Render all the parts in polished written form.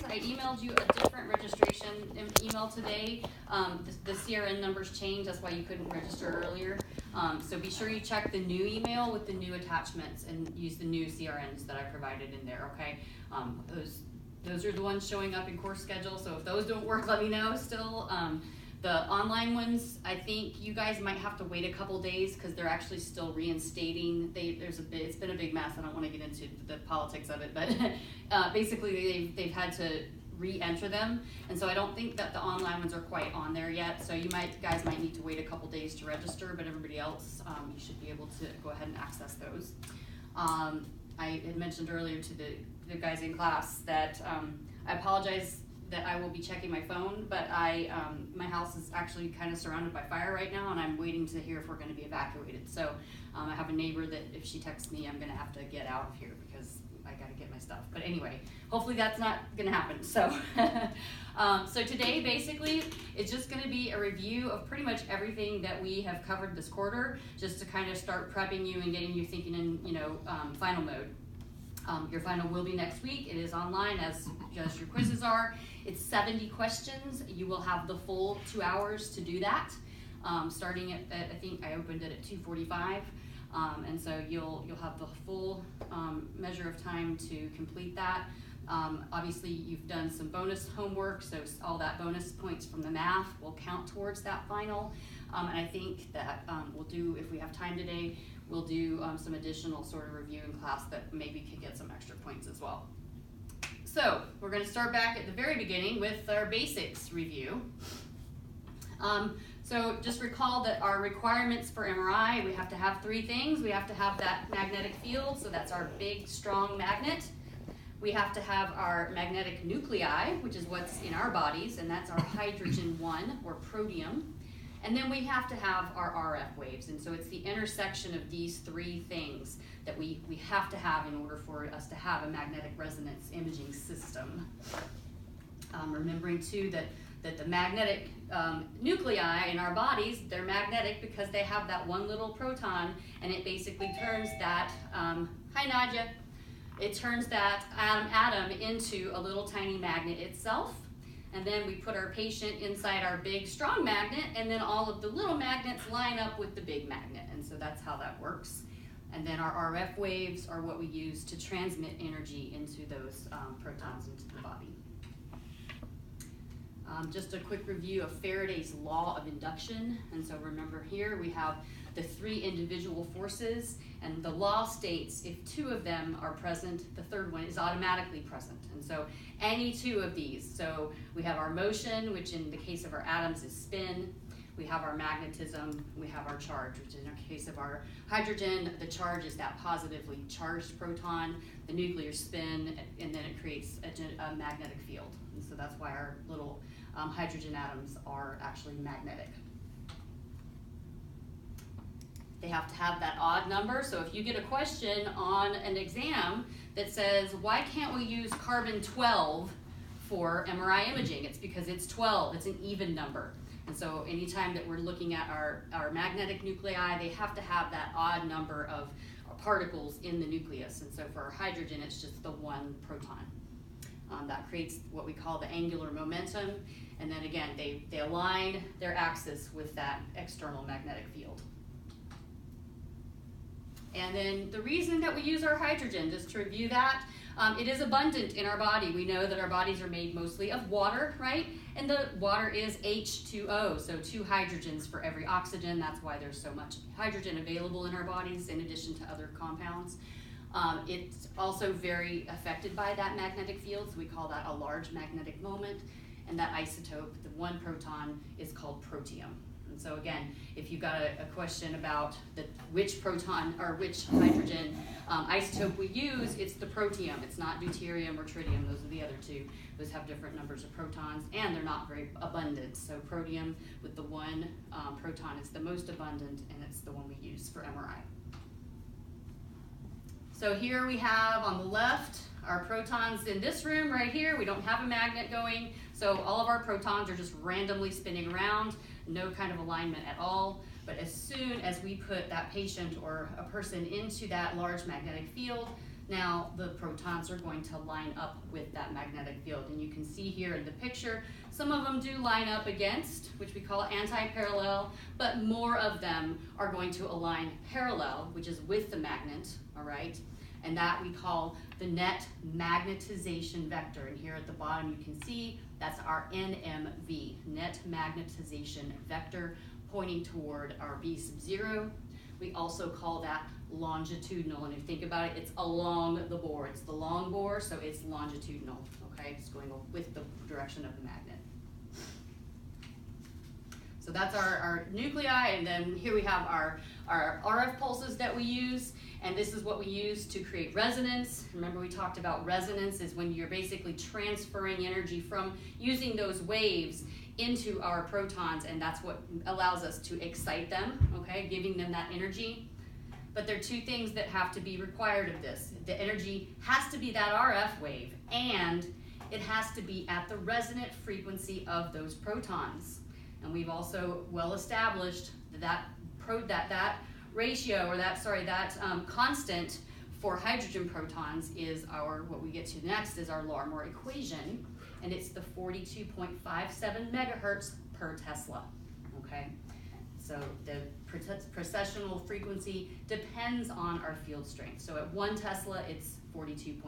guys, I emailed you a different registration email today. The CRN numbers changed, that's why you couldn't register earlier. So be sure you check the new email with the new attachments and use the new CRNs that I provided in there, okay? Those are the ones showing up in course schedule, so if those don't work, let me know still. The online ones, I think you guys might have to wait a couple days because they're actually still reinstating. It's been a big mess. I don't want to get into the politics of it, but basically they've had to re-enter them, and so I don't think that the online ones are quite on there yet. So you guys might need to wait a couple days to register, but everybody else, you should be able to go ahead and access those. I had mentioned earlier to the guys in class that I apologize that I will be checking my phone, but my house is actually kind of surrounded by fire right now, and I'm waiting to hear if we're going to be evacuated. So I have a neighbor that if she texts me, I'm going to have to get out of here because I got to get my stuff. But anyway, hopefully that's not going to happen. So, so today basically it's just going to be a review of pretty much everything that we have covered this quarter, just to kind of start prepping you and getting you thinking in final mode. Your final will be next week. It is online as your quizzes are. It's 70 questions. You will have the full 2 hours to do that, starting at I think I opened it at 2:45, and so you'll have the full measure of time to complete that. Obviously, you've done some bonus homework, so all that bonus points from the math will count towards that final. And I think that we'll do, if we have time today, we'll do some additional sort of review in class that maybe could get some extra points as well. So we're going to start back at the very beginning with our basics review. So just recall that our requirements for MRI, we have to have 3 things. We have to have that magnetic field, so that's our big, strong magnet. We have to have our magnetic nuclei, which is what's in our bodies, and that's our hydrogen 1, or protium. And then we have to have our RF waves, and so it's the intersection of these 3 things that we have to have in order for us to have a magnetic resonance imaging system. Remembering too that the magnetic nuclei in our bodies, they're magnetic because they have that one little proton, and it basically turns that, hi Nadia, it turns that atom into a little tiny magnet itself. And then we put our patient inside our big strong magnet, and then all of the little magnets line up with the big magnet, and so that's how that works. And then our RF waves are what we use to transmit energy into those protons into the body. Just a quick review of Faraday's law of induction. And so remember here we have the 3 individual forces, and the law states if 2 of them are present, the third one is automatically present. And so any 2 of these, so we have our motion, which in the case of our atoms is spin, we have our magnetism, we have our charge, which in the case of our hydrogen, the charge is that positively charged proton, the nuclear spin, and then it creates a magnetic field. And so that's why our little hydrogen atoms are actually magnetic. They have to have that odd number, so if you get a question on an exam that says, why can't we use carbon 12 for MRI imaging? It's because it's 12, it's an even number. And so anytime that we're looking at our magnetic nuclei, they have to have that odd number of particles in the nucleus. And so for our hydrogen, it's just the 1 proton. That creates what we call the angular momentum. And then again, they align their axis with that external magnetic field. And then the reason that we use our hydrogen, just to review that, it is abundant in our body. We know that our bodies are made mostly of water, right? And the water is H2O, so 2 hydrogens for every oxygen. That's why there's so much hydrogen available in our bodies in addition to other compounds. It's also very affected by that magnetic field, so we call that a large magnetic moment. And that isotope, the 1 proton, is called protium. And so again, if you've got a question about which proton or which hydrogen isotope we use, it's the protium. It's not deuterium or tritium. Those are the other 2. Those have different numbers of protons, and they're not very abundant. So protium with the 1 proton is the most abundant, and it's the one we use for MRI. So here we have on the left our protons in this room right here. We don't have a magnet going, so all of our protons are just randomly spinning around, no kind of alignment at all. But as soon as we put that patient or a person into that large magnetic field, now the protons are going to line up with that magnetic field. And you can see here in the picture, some of them do line up against, which we call anti-parallel, but more of them are going to align parallel, which is with the magnet, all right? And that we call the net magnetization vector. And here at the bottom you can see that's our NMV, net magnetization vector, pointing toward our V sub 0. We also call that longitudinal, and if you think about it, it's along the bore. It's the long bore, so it's longitudinal, okay? It's going with the direction of the magnet. So that's our nuclei, and then here we have our RF pulses that we use, and this is what we use to create resonance. Remember we talked about resonance is when you're basically transferring energy from using those waves into our protons, and that's what allows us to excite them, okay, giving them that energy. But there are two things that have to be required of this. The energy has to be that RF wave, and it has to be at the resonant frequency of those protons. And we've also well established that ratio, or that constant for hydrogen protons is what we get to next is our Larmor equation, and it's the 42.57 megahertz per Tesla, okay? So the precessional frequency depends on our field strength. So at 1 Tesla, it's 42.57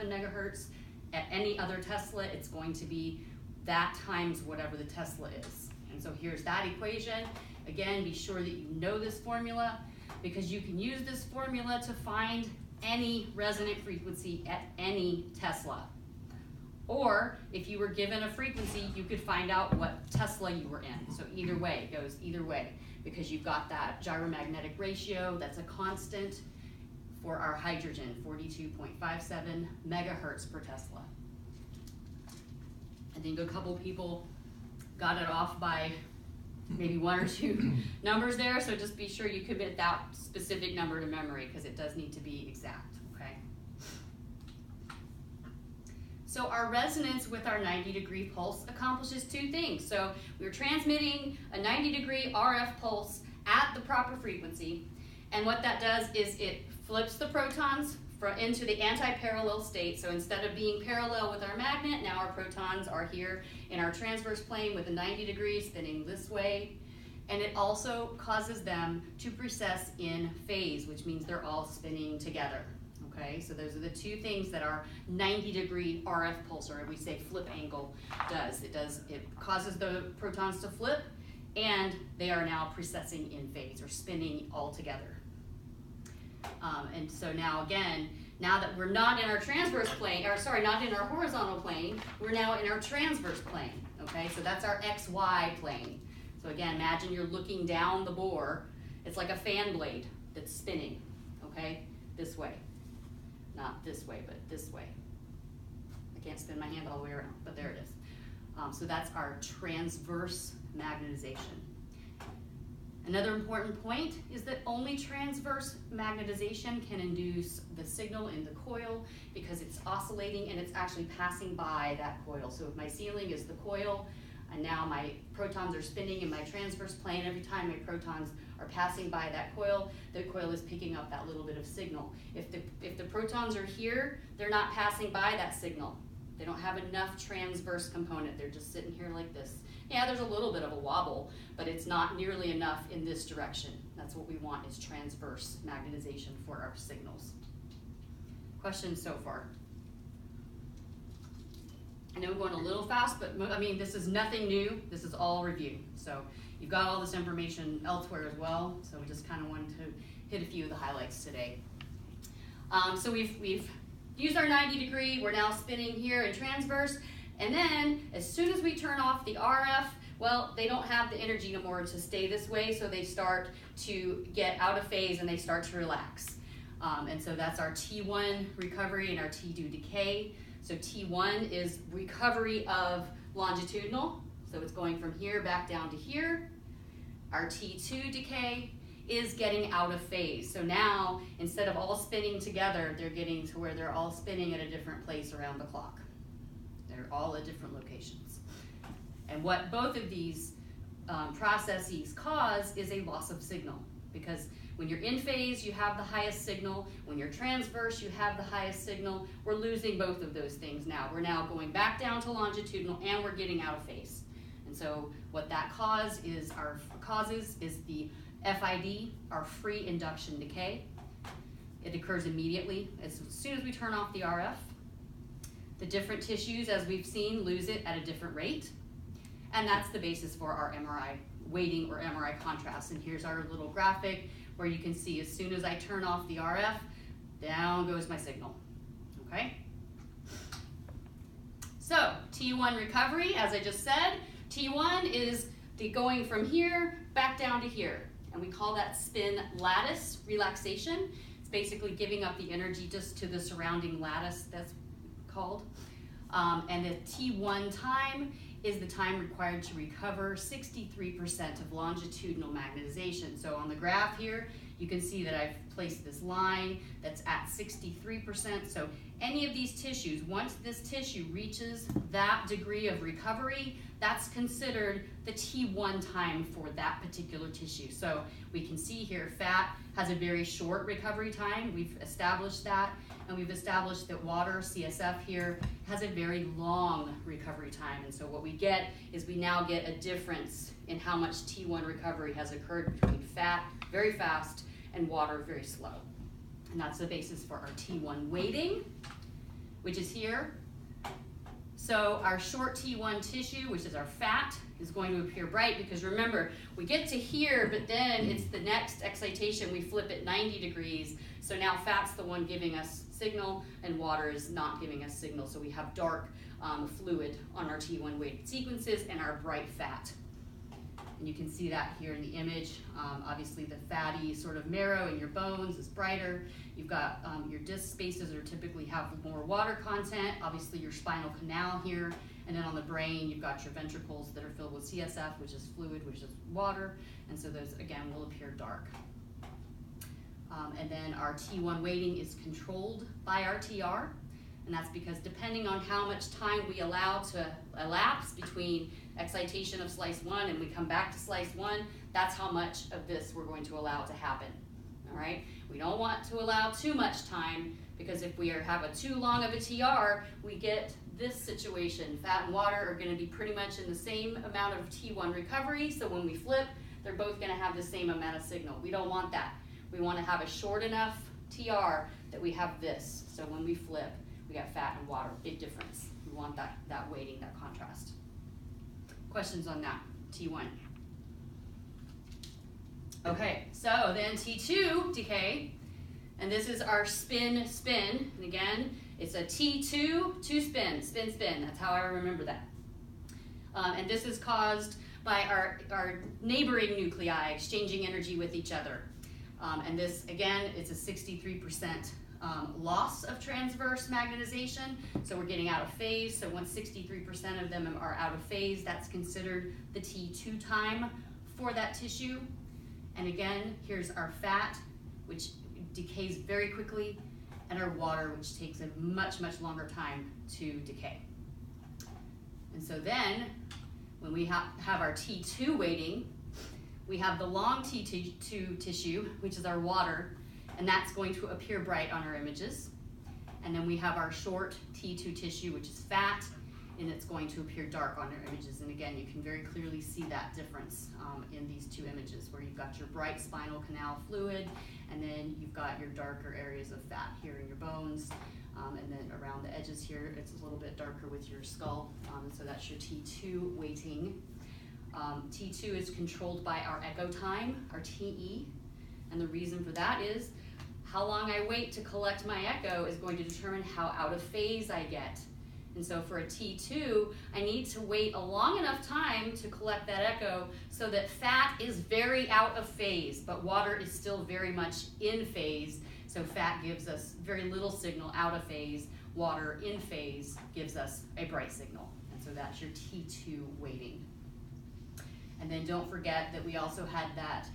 megahertz. At any other Tesla, it's going to be that times whatever the Tesla is. And so here's that equation. Again, be sure that you know this formula, because you can use this formula to find any resonant frequency at any Tesla. Or if you were given a frequency, you could find out what Tesla you were in. So either way, it goes either way, because you've got that gyromagnetic ratio that's a constant for our hydrogen, 42.57 megahertz per Tesla. I think a couple people got it off by maybe 1 or 2 numbers there, so just be sure you commit that specific number to memory, because it does need to be exact, okay? So our resonance with our 90-degree pulse accomplishes 2 things. So we're transmitting a 90-degree RF pulse at the proper frequency, and what that does is it flips the protons into the anti-parallel state. So instead of being parallel with our magnet, now our protons are here in our transverse plane with a 90 degrees spinning this way. And it also causes them to precess in phase, which means they're all spinning together. Okay, so those are the 2 things that our 90-degree RF pulsar, or we say flip angle, does. It causes the protons to flip, and they are now precessing in phase, or spinning all together. And so now again, now that we're not in our transverse plane, or sorry, not in our horizontal plane, we're now in our transverse plane, okay? So that's our XY plane. So again, imagine you're looking down the bore. It's like a fan blade that's spinning, okay? This way. Not this way, but this way. I can't spin my hand all the way around, but there it is. So that's our transverse magnetization. Another important point is that only transverse magnetization can induce the signal in the coil, because it's oscillating and it's actually passing by that coil. So if my ceiling is the coil, and now my protons are spinning in my transverse plane, every time my protons are passing by that coil, the coil is picking up that little bit of signal. If the protons are here, they're not passing by that signal. They don't have enough transverse component. They're just sitting here like this. Yeah, there's a little bit of a wobble, but it's not nearly enough in this direction. That's what we want, is transverse magnetization for our signals. Questions so far? I know I'm going a little fast, but I mean, this is nothing new. This is all review. So you've got all this information elsewhere as well. So we just kind of wanted to hit a few of the highlights today. So we've used our 90 degree. We're now spinning here in transverse. And then as soon as we turn off the RF, well, they don't have the energy anymore to stay this way. So they start to get out of phase and they start to relax. And so that's our T1 recovery and our T2 decay. So T1 is recovery of longitudinal. So it's going from here back down to here. Our T2 decay is getting out of phase. So now, instead of all spinning together, they're getting to where they're all spinning at a different place around the clock. They're all at different locations. And what both of these processes cause is a loss of signal, because When you're in phase, you have the highest signal. When you're transverse, you have the highest signal. We're losing both of those things now. We're now going back down to longitudinal, and we're getting out of phase. And so what that causes is the FID, our free induction decay. It occurs immediately as soon as we turn off the RF. The different tissues, as we've seen, lose it at a different rate. And that's the basis for our MRI weighting or MRI contrast. And here's our little graphic where you can see as soon as I turn off the RF, down goes my signal, okay? So T1 recovery, as I just said, T1 is the going from here back down to here. And we call that spin lattice relaxation. It's basically giving up the energy just to the surrounding lattice, that's called. And the T1 time is the time required to recover 63% of longitudinal magnetization. So on the graph here, you can see that I've placed this line that's at 63%. So any of these tissues, once this tissue reaches that degree of recovery, that's considered the T1 time for that particular tissue. So we can see here fat has a very short recovery time. We've established that. And we've established that water, CSF here, has a very long recovery time. And so what we get is we now get a difference in how much T1 recovery has occurred between fat, very fast, and water, very slow. And that's the basis for our T1 weighting, which is here. So our short T1 tissue, which is our fat, is going to appear bright because remember, we get to here, but then it's the next excitation, we flip it 90 degrees. So now fat's the one giving us signal and water is not giving us signal. So we have dark fluid on our T1 weighted sequences and our bright fat. And you can see that here in the image. Obviously the fatty sort of marrow in your bones is brighter. You've got your disc spaces are typically have more water content. Obviously your spinal canal here. And then on the brain, you've got your ventricles that are filled with CSF, which is fluid, which is water. And so those, again, will appear dark. And then our T1 weighting is controlled by our TR. And that's because depending on how much time we allow to elapse between excitation of slice 1 and we come back to slice 1, that's how much of this we're going to allow to happen. All right? We don't want to allow too much time because if we have a too long of a TR, we get this situation. Fat and water are going to be pretty much in the same amount of T1 recovery, so when we flip, they're both going to have the same amount of signal. We don't want that. We want to have a short enough TR that we have this. So when we flip, we got fat and water, big difference. We want that weighting, that contrast. Questions on that, T1? Okay, so then T2 decay, and this is our spin, and again, it's a T2, two spin, spin, that's how I remember that. And this is caused by our neighboring nuclei exchanging energy with each other. And this, again, it's a 63% loss of transverse magnetization, so we're getting out of phase. So once 63% of them are out of phase, that's considered the T2 time for that tissue. And again, here's our fat, which decays very quickly, and our water, which takes a much, much longer time to decay. And so then, when we have our T2 weighting, we have the long T2 tissue, which is our water, and that's going to appear bright on our images. And then we have our short T2 tissue, which is fat, and it's going to appear dark on our images. And again, you can very clearly see that difference in these two images, where you've got your bright spinal canal fluid, and then you've got your darker areas of fat here in your bones. And then around the edges here, it's a little bit darker with your skull. So that's your T2 weighting. T2 is controlled by our echo time, our TE. And the reason for that is how long I wait to collect my echo is going to determine how out of phase I get. And so for a T2, I need to wait a long enough time to collect that echo so that fat is very out of phase, but water is still very much in phase. So fat gives us very little signal out of phase. Water in phase gives us a bright signal. And so that's your T2 weighting. And then don't forget that we also had that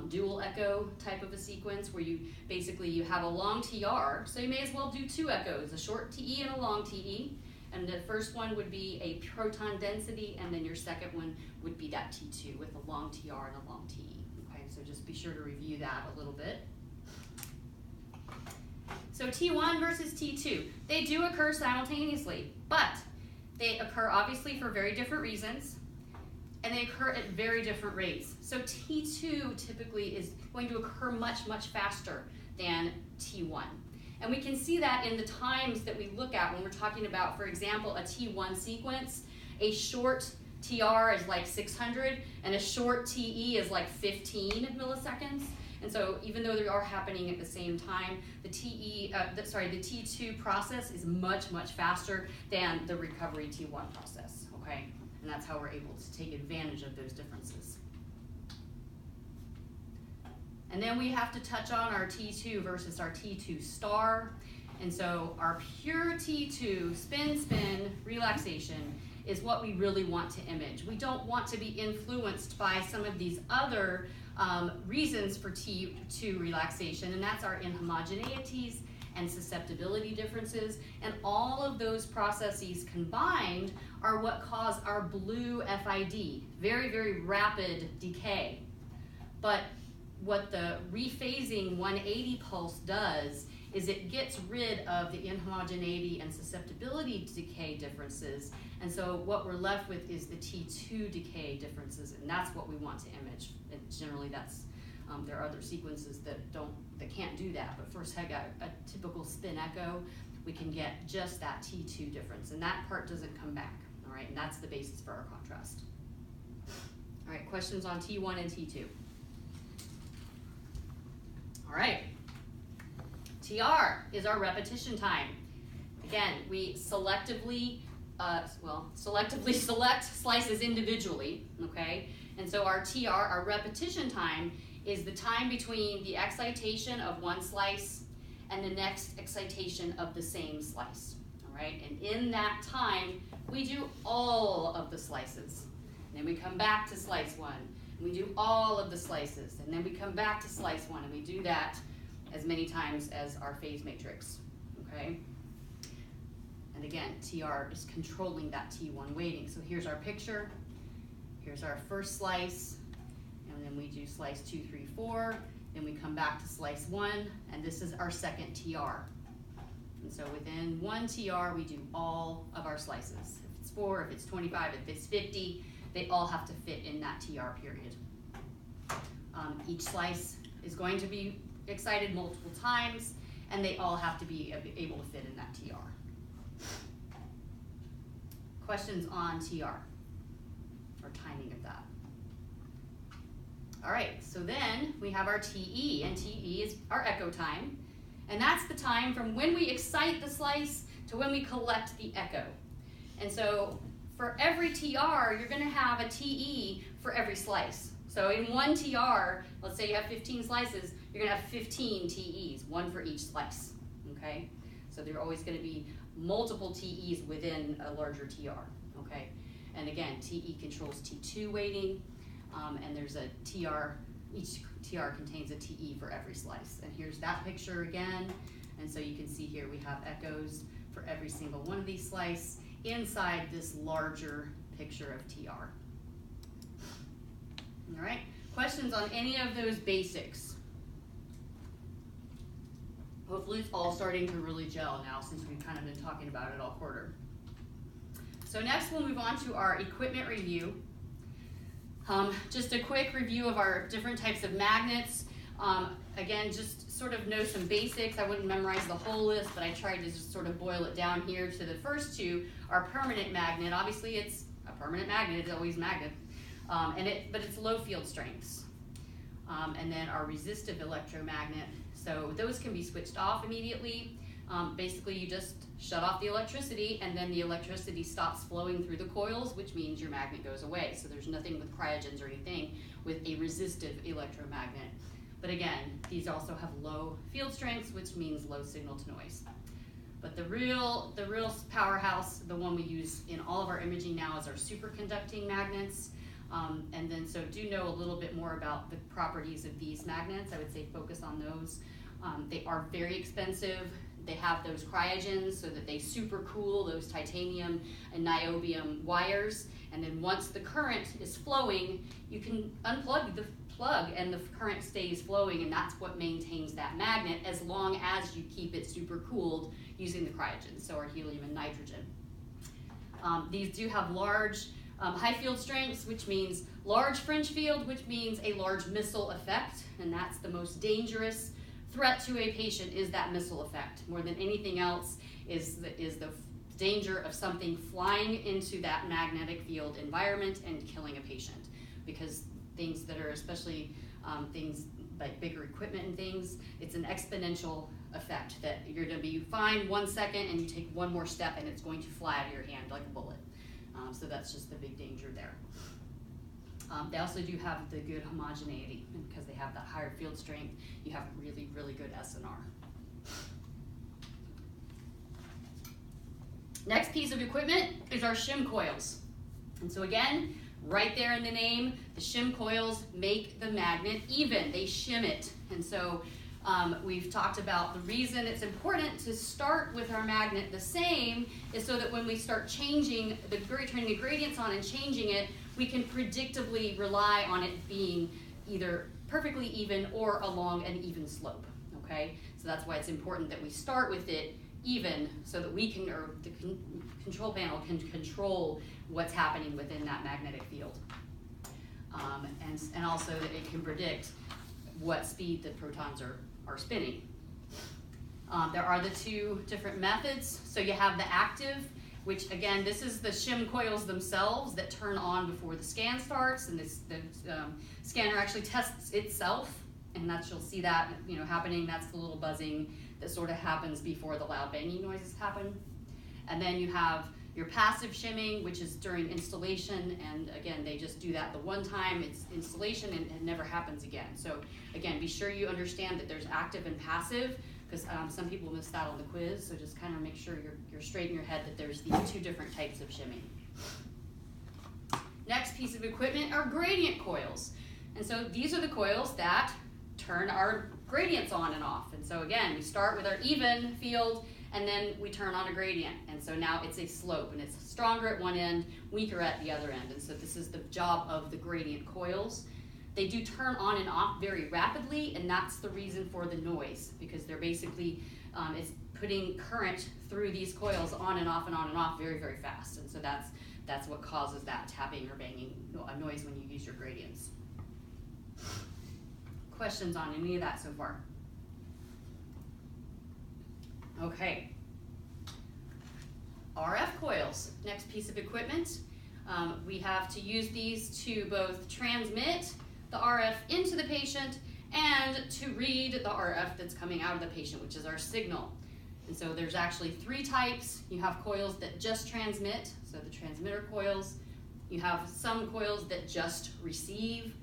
dual echo type of a sequence where you have a long TR, so you may as well do two echoes, a short TE and a long TE. And the first one would be a proton density, and then your second one would be that T2 with a long TR and a long TE. Okay, so just be sure to review that a little bit. So T1 versus T2, they do occur simultaneously, but they occur obviously for very different reasons, and they occur at very different rates. So T2 typically is going to occur much, much faster than T1. And we can see that in the times that we look at when we're talking about, for example, a T1 sequence. A short TR is like 600, and a short TE is like 15 milliseconds. And so even though they are happening at the same time, the T2 process is much, much faster than the recovery T1 process, okay? And that's how we're able to take advantage of those differences. And then we have to touch on our T2 versus our T2 star. And so our pure T2, spin, spin, relaxation, is what we really want to image. We don't want to be influenced by some of these other reasons for T2 relaxation, and that's our inhomogeneities and susceptibility differences. And all of those processes combined are what cause our blue FID, very, very rapid decay. But what the rephasing 180 pulse does is it gets rid of the inhomogeneity and susceptibility decay differences, and so what we're left with is the T2 decay differences, and that's what we want to image. And generally that's, there are other sequences that can't do that, but for a typical spin echo, we can get just that T2 difference, and that part doesn't come back, all right, and that's the basis for our contrast. All right, questions on T1 and T2? All right. TR is our repetition time. Again, we selectively select slices individually, okay? And so our TR, our repetition time, is the time between the excitation of one slice and the next excitation of the same slice, all right? And in that time, we do all of the slices. And then we come back to slice one, and we do all of the slices. And then we come back to slice one, and we do that as many times as our phase matrix, okay? And again, TR is controlling that T1 weighting. So here's our picture. Here's our first slice, and then we do slice 2, 3, 4. Then we come back to slice 1, and this is our second TR. And so within one TR, we do all of our slices. If it's 4, if it's 25, if it's 50, they all have to fit in that TR period. Each slice is going to be excited multiple times, and they all have to be able to fit in that TR. Questions on TR, or timing of that? All right, so then we have our TE, and TE is our echo time, and that's the time from when we excite the slice to when we collect the echo. And so for every TR, you're gonna have a TE for every slice. So in one TR, let's say you have 15 slices, you're gonna have 15 TEs, one for each slice, okay? So there are always gonna be multiple TEs within a larger TR, okay? And again, TE controls T2 weighting, and there's a TR, each TR contains a TE for every slice. And here's that picture again. And so you can see here we have echoes for every single one of these slices inside this larger picture of TR. All right, questions on any of those basics? Hopefully it's all starting to really gel now since we've kind of been talking about it all quarter. So next we'll move on to our equipment review. Just a quick review of our different types of magnets. Again, just sort of know some basics. I wouldn't memorize the whole list, but I tried to just sort of boil it down here to the first two. Our permanent magnet, obviously it's a permanent magnet, it's always a magnet, but it's low field strengths. And then our resistive electromagnet, so those can be switched off immediately. Basically you just shut off the electricity and then the electricity stops flowing through the coils, which means your magnet goes away. So there's nothing with cryogens or anything with a resistive electromagnet. But again, these also have low field strengths, which means low signal to noise. But the real powerhouse, the one we use in all of our imaging now, is our superconducting magnets. And then so do know a little bit more about the properties of these magnets. I would say focus on those. They are very expensive. They have those cryogens so that they super cool those titanium and niobium wires. And then once the current is flowing, you can unplug the plug and the current stays flowing, and that's what maintains that magnet as long as you keep it super cooled using the cryogens, so our helium and nitrogen. These do have large high field strengths, which means large fringe field, which means a large missile effect, and that's the most dangerous threat to a patient, is that missile effect. More than anything else is the danger of something flying into that magnetic field environment and killing a patient, because things that are especially things like bigger equipment and things, it's an exponential effect that you're going to be fine 1 second and you take one more step and it's going to fly out of your hand like a bullet. So that's just the big danger there. They also do have the good homogeneity, and because they have that higher field strength, you have really, really good SNR. Next piece of equipment is our shim coils. And so again, right there in the name, the shim coils make the magnet even. They shim it. And so we've talked about the reason it's important to start with our magnet the same is so that when we start changing, turning the gradients on and changing it, we can predictably rely on it being either perfectly even or along an even slope, okay? So that's why it's important that we start with it even so that we can, or the control panel can control what's happening within that magnetic field. And also that it can predict what speed the protons are spinning. There are the two different methods. So you have the active, which again, this is the shim coils themselves that turn on before the scan starts, and the scanner actually tests itself, and that's, you'll see that happening. That's the little buzzing that sort of happens before the loud banging noises happen. And then you have your passive shimming, which is during installation, and again, they just do that the one time, it's installation, and it never happens again. So again, be sure you understand that there's active and passive, because some people miss that on the quiz, so just kind of make sure you're straight in your head that there's these two different types of shimming. Next piece of equipment are gradient coils. And so these are the coils that turn our gradients on and off. And so again, we start with our even field, and then we turn on a gradient. And so now it's a slope, and it's stronger at one end, weaker at the other end. And so this is the job of the gradient coils. They do turn on and off very rapidly, and that's the reason for the noise, because they're basically, it's putting current through these coils on and off and on and off very, very fast. And so that's what causes that tapping or banging noise when you use your gradients. Questions on any of that so far? Okay. RF coils, next piece of equipment. We have to use these to both transmit the RF into the patient and to read the RF that's coming out of the patient, which is our signal. And so there's actually three types. You have coils that just transmit, so the transmitter coils. You have some coils that just receive,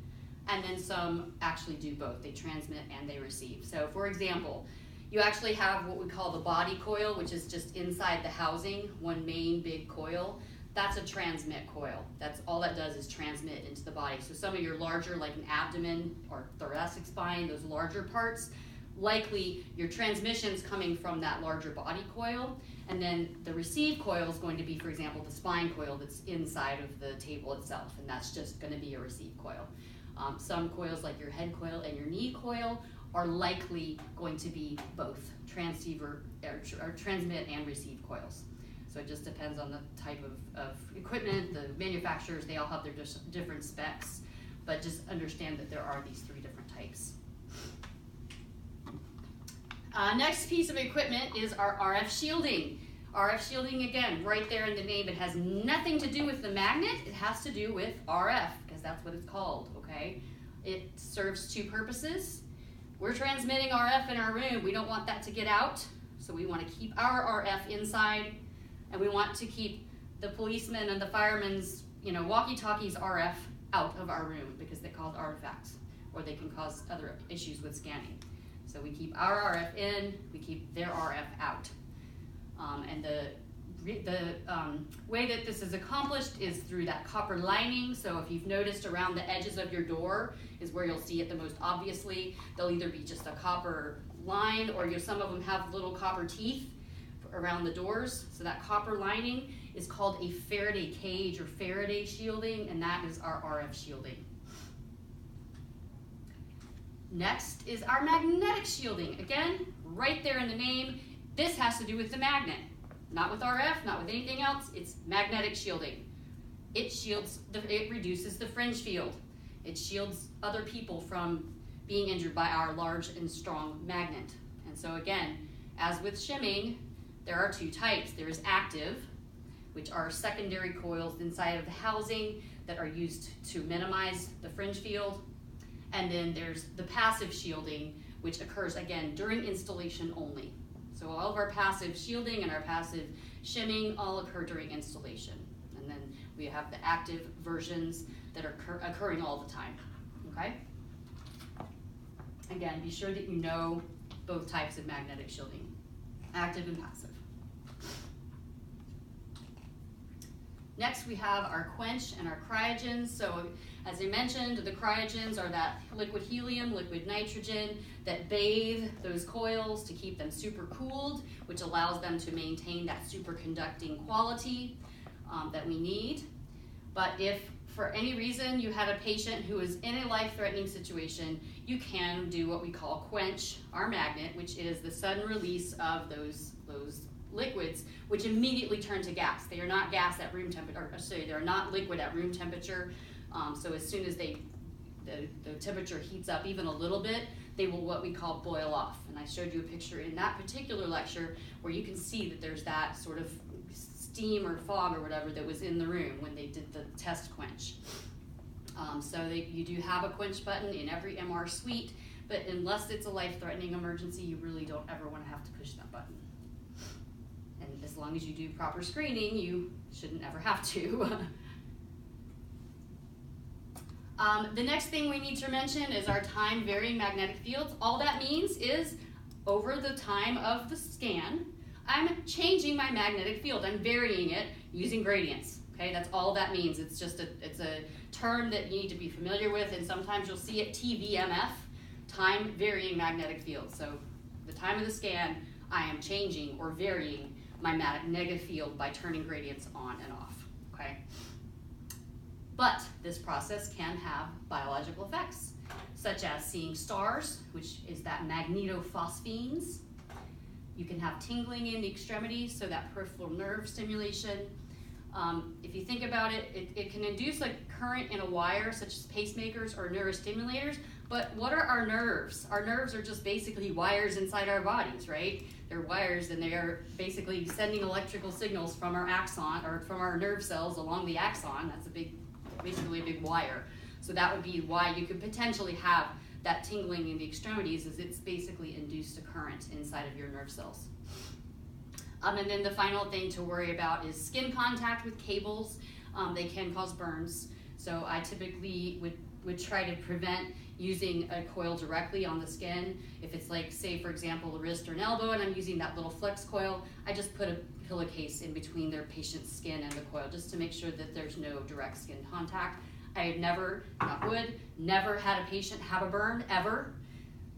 and then some actually do both. They transmit and they receive. So for example, you actually have what we call the body coil, which is just inside the housing, one main big coil. That's a transmit coil. That's all that does is transmit into the body. So some of your larger, like an abdomen or thoracic spine, those larger parts, likely your transmission's coming from that larger body coil. And then the receive coil is going to be, for example, the spine coil that's inside of the table itself, and that's just going to be a receive coil. Some coils, like your head coil and your knee coil, are likely going to be both transceiver or transmit and receive coils. So it just depends on the type of equipment, the manufacturers, they all have their different specs, but just understand that there are these three different types. Next piece of equipment is our RF shielding. RF shielding, again, right there in the name, it has nothing to do with the magnet, it has to do with RF, because that's what it's called, okay? It serves two purposes. We're transmitting RF in our room, we don't want that to get out, so we want to keep our RF inside, and we want to keep the policemen and the firemen's, walkie-talkies RF out of our room, because they cause artifacts, or they can cause other issues with scanning. So we keep our RF in, we keep their RF out. And the way that this is accomplished is through that copper lining. So if you've noticed, around the edges of your door is where you'll see it the most obviously. They'll either be just a copper line, or some of them have little copper teeth around the doors. So that copper lining is called a Faraday cage or Faraday shielding, and that is our RF shielding. Next is our magnetic shielding. Again, right there in the name, this has to do with the magnet. Not with RF, not with anything else, it's magnetic shielding. It reduces the fringe field. It shields other people from being injured by our large and strong magnet. And so again, as with shimming, there are two types. There is active, which are secondary coils inside of the housing that are used to minimize the fringe field. And then there's the passive shielding, which occurs again during installation only. So all of our passive shielding and our passive shimming all occur during installation. And then we have the active versions that are occurring all the time, okay? Again, be sure that you know both types of magnetic shielding, active and passive. Next, we have our quench and our cryogens. So as I mentioned, the cryogens are that liquid helium, liquid nitrogen that bathe those coils to keep them supercooled, which allows them to maintain that superconducting quality that we need. But if for any reason you had a patient who is in a life-threatening situation, you can do what we call quench our magnet, which is the sudden release of those liquids, which immediately turn to gas. They are not gas at room temperature, or sorry, they're not liquid at room temperature. So as soon as the temperature heats up even a little bit, they will what we call boil off. And I showed you a picture in that particular lecture where you can see that there's that sort of steam or fog or whatever that was in the room when they did the test quench. You do have a quench button in every MR suite, but unless it's a life-threatening emergency, you really don't ever want to have to push that button. And as long as you do proper screening, you shouldn't ever have to. The next thing we need to mention is our time varying magnetic fields. All that means is over the time of the scan, I'm changing my magnetic field. I'm varying it using gradients. Okay, that's all that means. It's a term that you need to be familiar with, and sometimes you'll see it TVMF, time varying magnetic field. So the time of the scan, I am changing or varying my magnetic field by turning gradients on and off. Okay. But this process can have biological effects, such as seeing stars, which is that magnetophosphenes. You can have tingling in the extremities, so that peripheral nerve stimulation. If you think about it, it can induce a current in a wire, such as pacemakers or neurostimulators. But what are our nerves? Our nerves are just basically wires inside our bodies, right? They're wires, and they are basically sending electrical signals from our axon, or from our nerve cells along the axon. That's basically a big wire. So that would be why you could potentially have that tingling in the extremities, is it's basically induced a current inside of your nerve cells. And then the final thing to worry about is skin contact with cables. They can cause burns. So I typically would try to prevent using a coil directly on the skin. If it's like, say for example, a wrist or an elbow and I'm using that little flex coil, I just put a pillowcase in between their patient's skin and the coil just to make sure that there's no direct skin contact. I have never, knock wood, never had a patient have a burn, ever,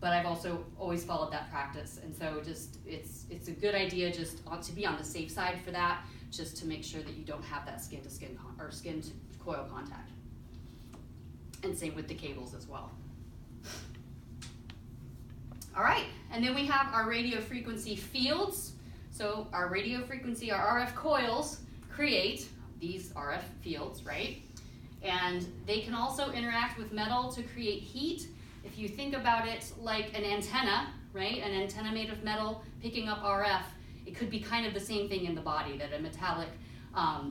but I've also always followed that practice. And so just, it's a good idea just to be on the safe side for that, just to make sure that you don't have that skin to coil contact. And same with the cables as well. All right, and then we have our radio frequency fields. So our radio frequency, our RF coils create these RF fields, right? And they can also interact with metal to create heat. If you think about it like an antenna, right? An antenna made of metal picking up RF, it could be kind of the same thing in the body, that a metallic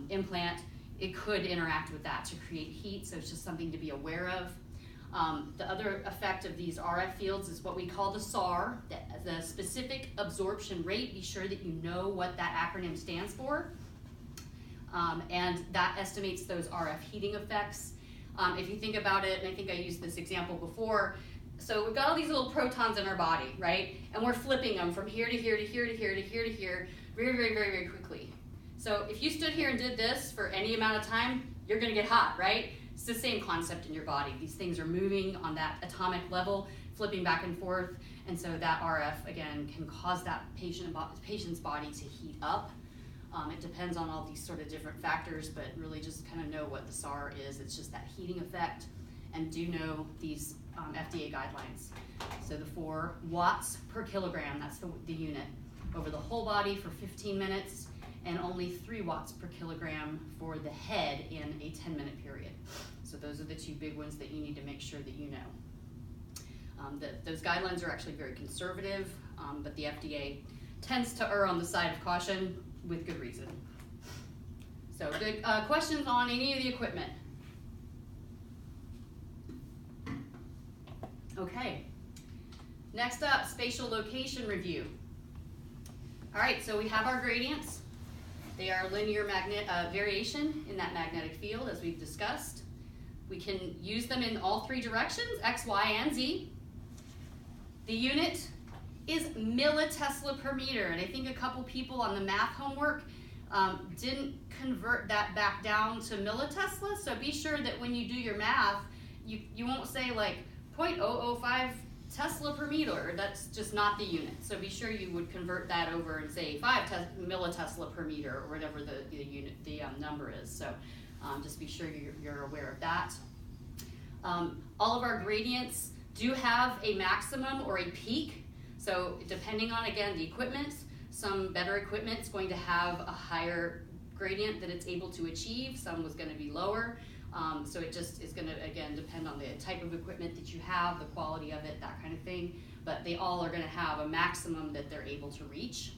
implant, it could interact with that to create heat, so it's just something to be aware of. The other effect of these RF fields is what we call the SAR, the specific absorption rate. Be sure that you know what that acronym stands for. And that estimates those RF heating effects. If you think about it, and I think I used this example before, so we've got all these little protons in our body, right? And we're flipping them from here to here to here to here to here to here very, very, very, very quickly. So if you stood here and did this for any amount of time, you're gonna get hot, right? It's the same concept in your body. These things are moving on that atomic level, flipping back and forth, and so that RF, again, can cause that patient's body to heat up. It depends on all these sort of different factors, but really just kind of know what the SAR is. It's just that heating effect. and do know these FDA guidelines. So the 4 watts per kilogram, that's the unit, over the whole body for 15 minutes, and only 3 watts per kilogram for the head in a 10-minute period. So those are the 2 big ones that you need to make sure that you know. Those guidelines are actually very conservative, but the FDA tends to err on the side of caution with good reason. So good questions on any of the equipment? Okay, next up, spatial location review. All right, so we have our gradients. They are linear variation in that magnetic field, as we've discussed. We can use them in all 3 directions, X, Y, and Z. The unit is millitesla per meter, and I think a couple people on the math homework didn't convert that back down to millitesla, so be sure that when you do your math, you won't say like 0.005 Tesla per meter. That's just not the unit. So be sure you would convert that over and say 5 millitesla per meter, or whatever the number is. So just be sure you're aware of that. All of our gradients do have a maximum or a peak. So depending on, again, the equipment, some better equipment is going to have a higher gradient that it's able to achieve. Some was going to be lower. So it just is going to, again, depend on the type of equipment that you have, the quality of it, that kind of thing. But they all are going to have a maximum that they're able to reach.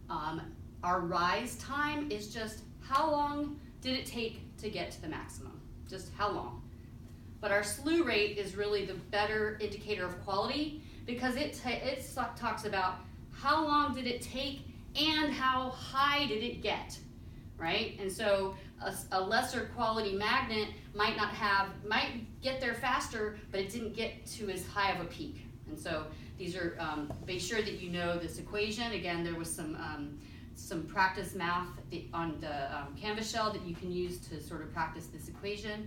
Our rise time is just how long did it take to get to the maximum? Just how long? But our slew rate is really the better indicator of quality, because it talks about how long did it take and how high did it get, right? And so a lesser quality magnet might get there faster, but it didn't get to as high of a peak. And so these are, be sure that you know this equation. Again, there was some practice math on the Canvas shell that you can use to sort of practice this equation.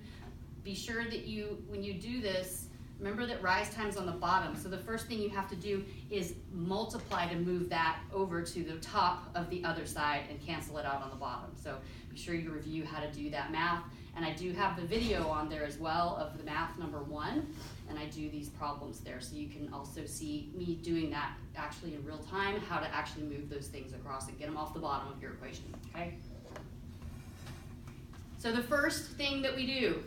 Be sure that when you do this, remember that rise time's on the bottom. So the first thing you have to do is multiply to move that over to the top of the other side and cancel it out on the bottom. So be sure you review how to do that math. And I do have the video on there as well of the math number 1. And I do these problems there. So you can also see me doing that actually in real time, how to actually move those things across and get them off the bottom of your equation, okay? So the first thing that we do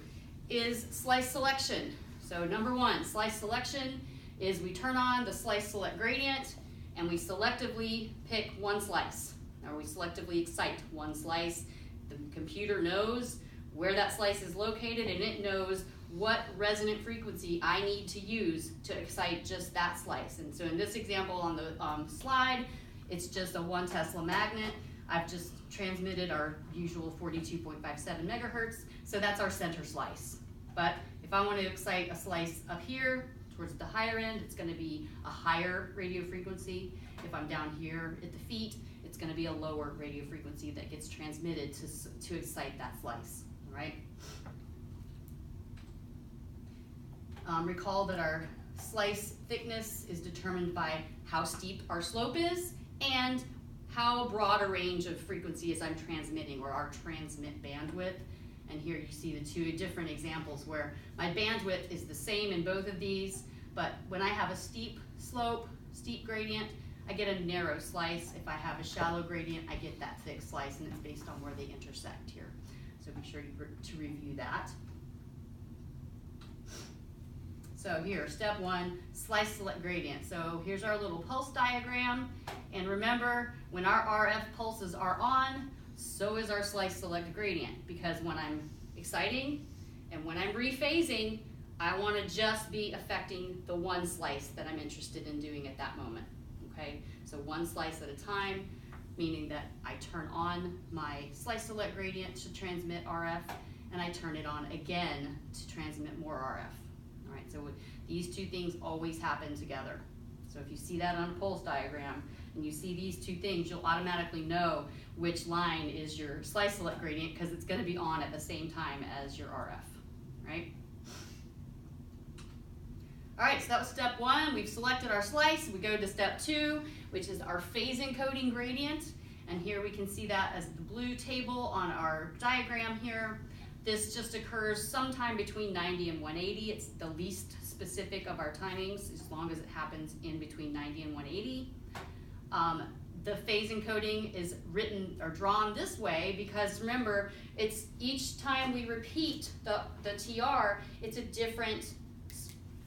is slice selection. So number 1, slice selection is we turn on the slice select gradient and we selectively pick one slice, or we selectively excite one slice. The computer knows where that slice is located, and it knows what resonant frequency I need to use to excite just that slice. And so in this example on the slide, it's just a 1 Tesla magnet. I've just transmitted our usual 42.57 megahertz, so that's our center slice. But if I want to excite a slice up here towards the higher end, it's going to be a higher radio frequency. If I'm down here at the feet, it's going to be a lower radio frequency that gets transmitted to excite that slice, all right? Recall that our slice thickness is determined by how steep our slope is and how broad a range of frequencies I'm transmitting, or our transmit bandwidth. And here you see the 2 different examples where my bandwidth is the same in both of these, but when I have a steep slope, steep gradient, I get a narrow slice. If I have a shallow gradient, I get that thick slice, and it's based on where they intersect here. So be sure to review that. So here, step 1, slice select gradient. So here's our little pulse diagram. And remember, when our RF pulses are on, so is our slice select gradient, because when I'm exciting and when I'm rephasing, I want to just be affecting the one slice that I'm interested in doing at that moment, okay? So one slice at a time, meaning that I turn on my slice select gradient to transmit RF, and I turn it on again to transmit more RF, all right? So these 2 things always happen together. So if you see that on a pulse diagram, and you see these 2 things, you'll automatically know which line is your slice select gradient, because it's going to be on at the same time as your RF, right? All right, so that was step 1. We've selected our slice. We go to step 2, which is our phase encoding gradient. And here we can see that as the blue table on our diagram here. This just occurs sometime between 90 and 180. It's the least specific of our timings, as long as it happens in between 90 and 180. The phase encoding is written or drawn this way because remember, it's each time we repeat the TR, it's a different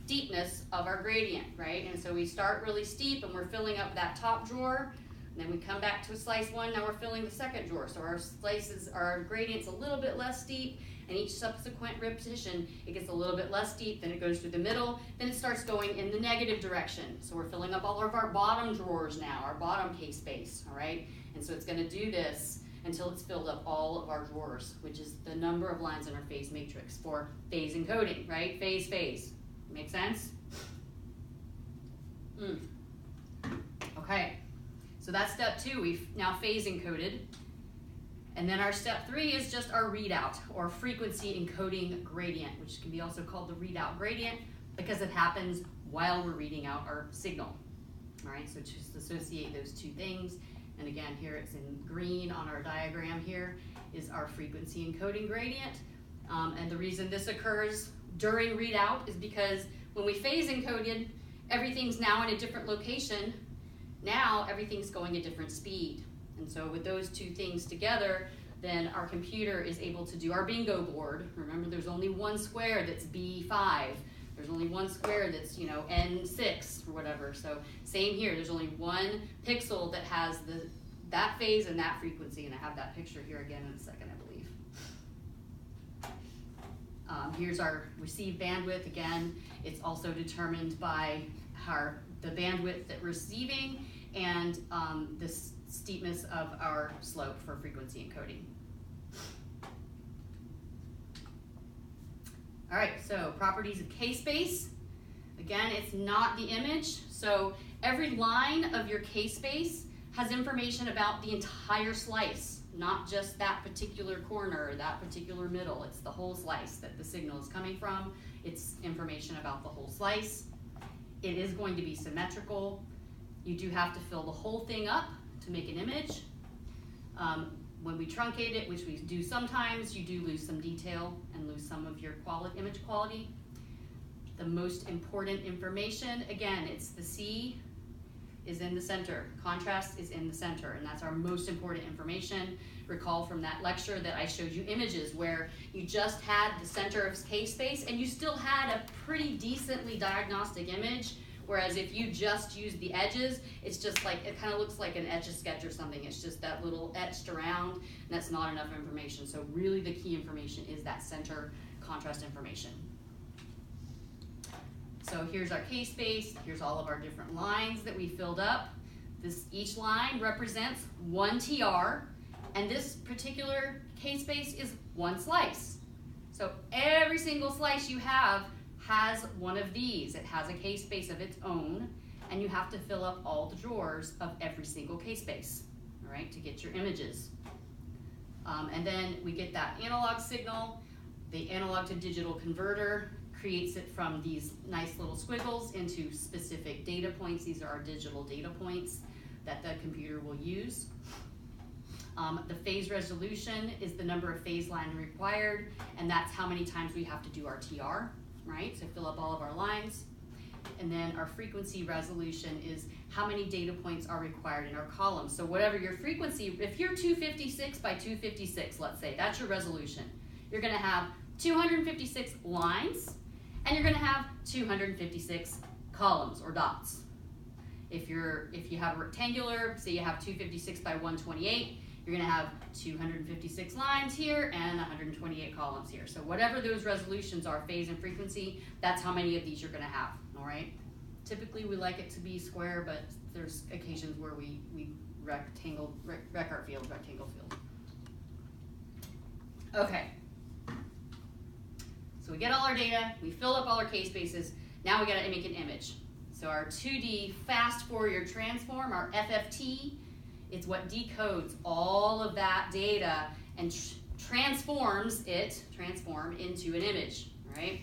steepness of our gradient, right? And so we start really steep and we're filling up that top drawer, and then we come back to a slice one, now we're filling the second drawer. So our gradient's a little bit less steep, and each subsequent repetition, it gets a little bit less steep, then it goes through the middle, then it starts going in the negative direction. So we're filling up all of our bottom drawers now, our bottom case space, all right? And so it's gonna do this until it's filled up all of our drawers, which is the number of lines in our phase matrix for phase encoding, right? Phase, phase. Make sense? Okay, so that's step 2. We've now phase encoded. And then our step 3 is just our readout, or frequency encoding gradient, which can be also called the readout gradient because it happens while we're reading out our signal. All right, so just associate those two things. And again, here it's in green on our diagram here is our frequency encoding gradient. And the reason this occurs during readout is because when we phase encoded, everything's now in a different location. Now everything's going at different speed. And so with those two things together, then our computer is able to do our bingo board. Remember, there's only one square that's B5. There's only one square that's, you know, N6 or whatever. So same here, there's only one pixel that has that phase and that frequency. And I have that picture here again in a second, I believe. Here's our receive bandwidth. Again, it's also determined by the bandwidth that we're receiving and the steepness of our slope for frequency encoding. All right, so properties of K-space. Again, it's not the image. So every line of your K-space has information about the entire slice, not just that particular corner or that particular middle. It's the whole slice that the signal is coming from. It's information about the whole slice. It is going to be symmetrical. You do have to fill the whole thing up to make an image. When we truncate it, which we do sometimes, you do lose some detail and lose some of your image quality. The most important information, again, it's the C is in the center. Contrast is in the center, and that's our most important information. Recall from that lecture that I showed you images where you just had the center of K-space and you still had a pretty decently diagnostic image, whereas if you just use the edges, it's just like, it kind of looks like an Etch-a-Sketch or something. It's just that little etched around, and that's not enough information. So really the key information is that center contrast information. So here's our K-space, here's all of our different lines that we filled up. Each line represents one TR, and this particular K-space is one slice. So every single slice you have has one of these. It has a K-space of its own, and you have to fill up all the drawers of every single K-space, all right, to get your images. And then we get that analog signal. The analog to digital converter creates it from these nice little squiggles into specific data points. These are our digital data points that the computer will use. The phase resolution is the number of phase lines required, and that's how many times we have to do our TR, right? So fill up all of our lines. And then our frequency resolution is how many data points are required in our column. So whatever your frequency, if you're 256 by 256, let's say, that's your resolution. You're gonna have 256 lines, and you're gonna have 256 columns or dots. If you have a rectangular, say you have 256 by 128, you're gonna have 256 lines here and 128 columns here. So whatever those resolutions are, phase and frequency, that's how many of these you're gonna have, all right? Typically we like it to be square, but there's occasions where we wreck our field, rectangle field. Okay. So we get all our data, we fill up all our K-spaces, now we gotta make an image. So our 2D fast Fourier transform, our FFT, it's what decodes all of that data and transform into an image, right?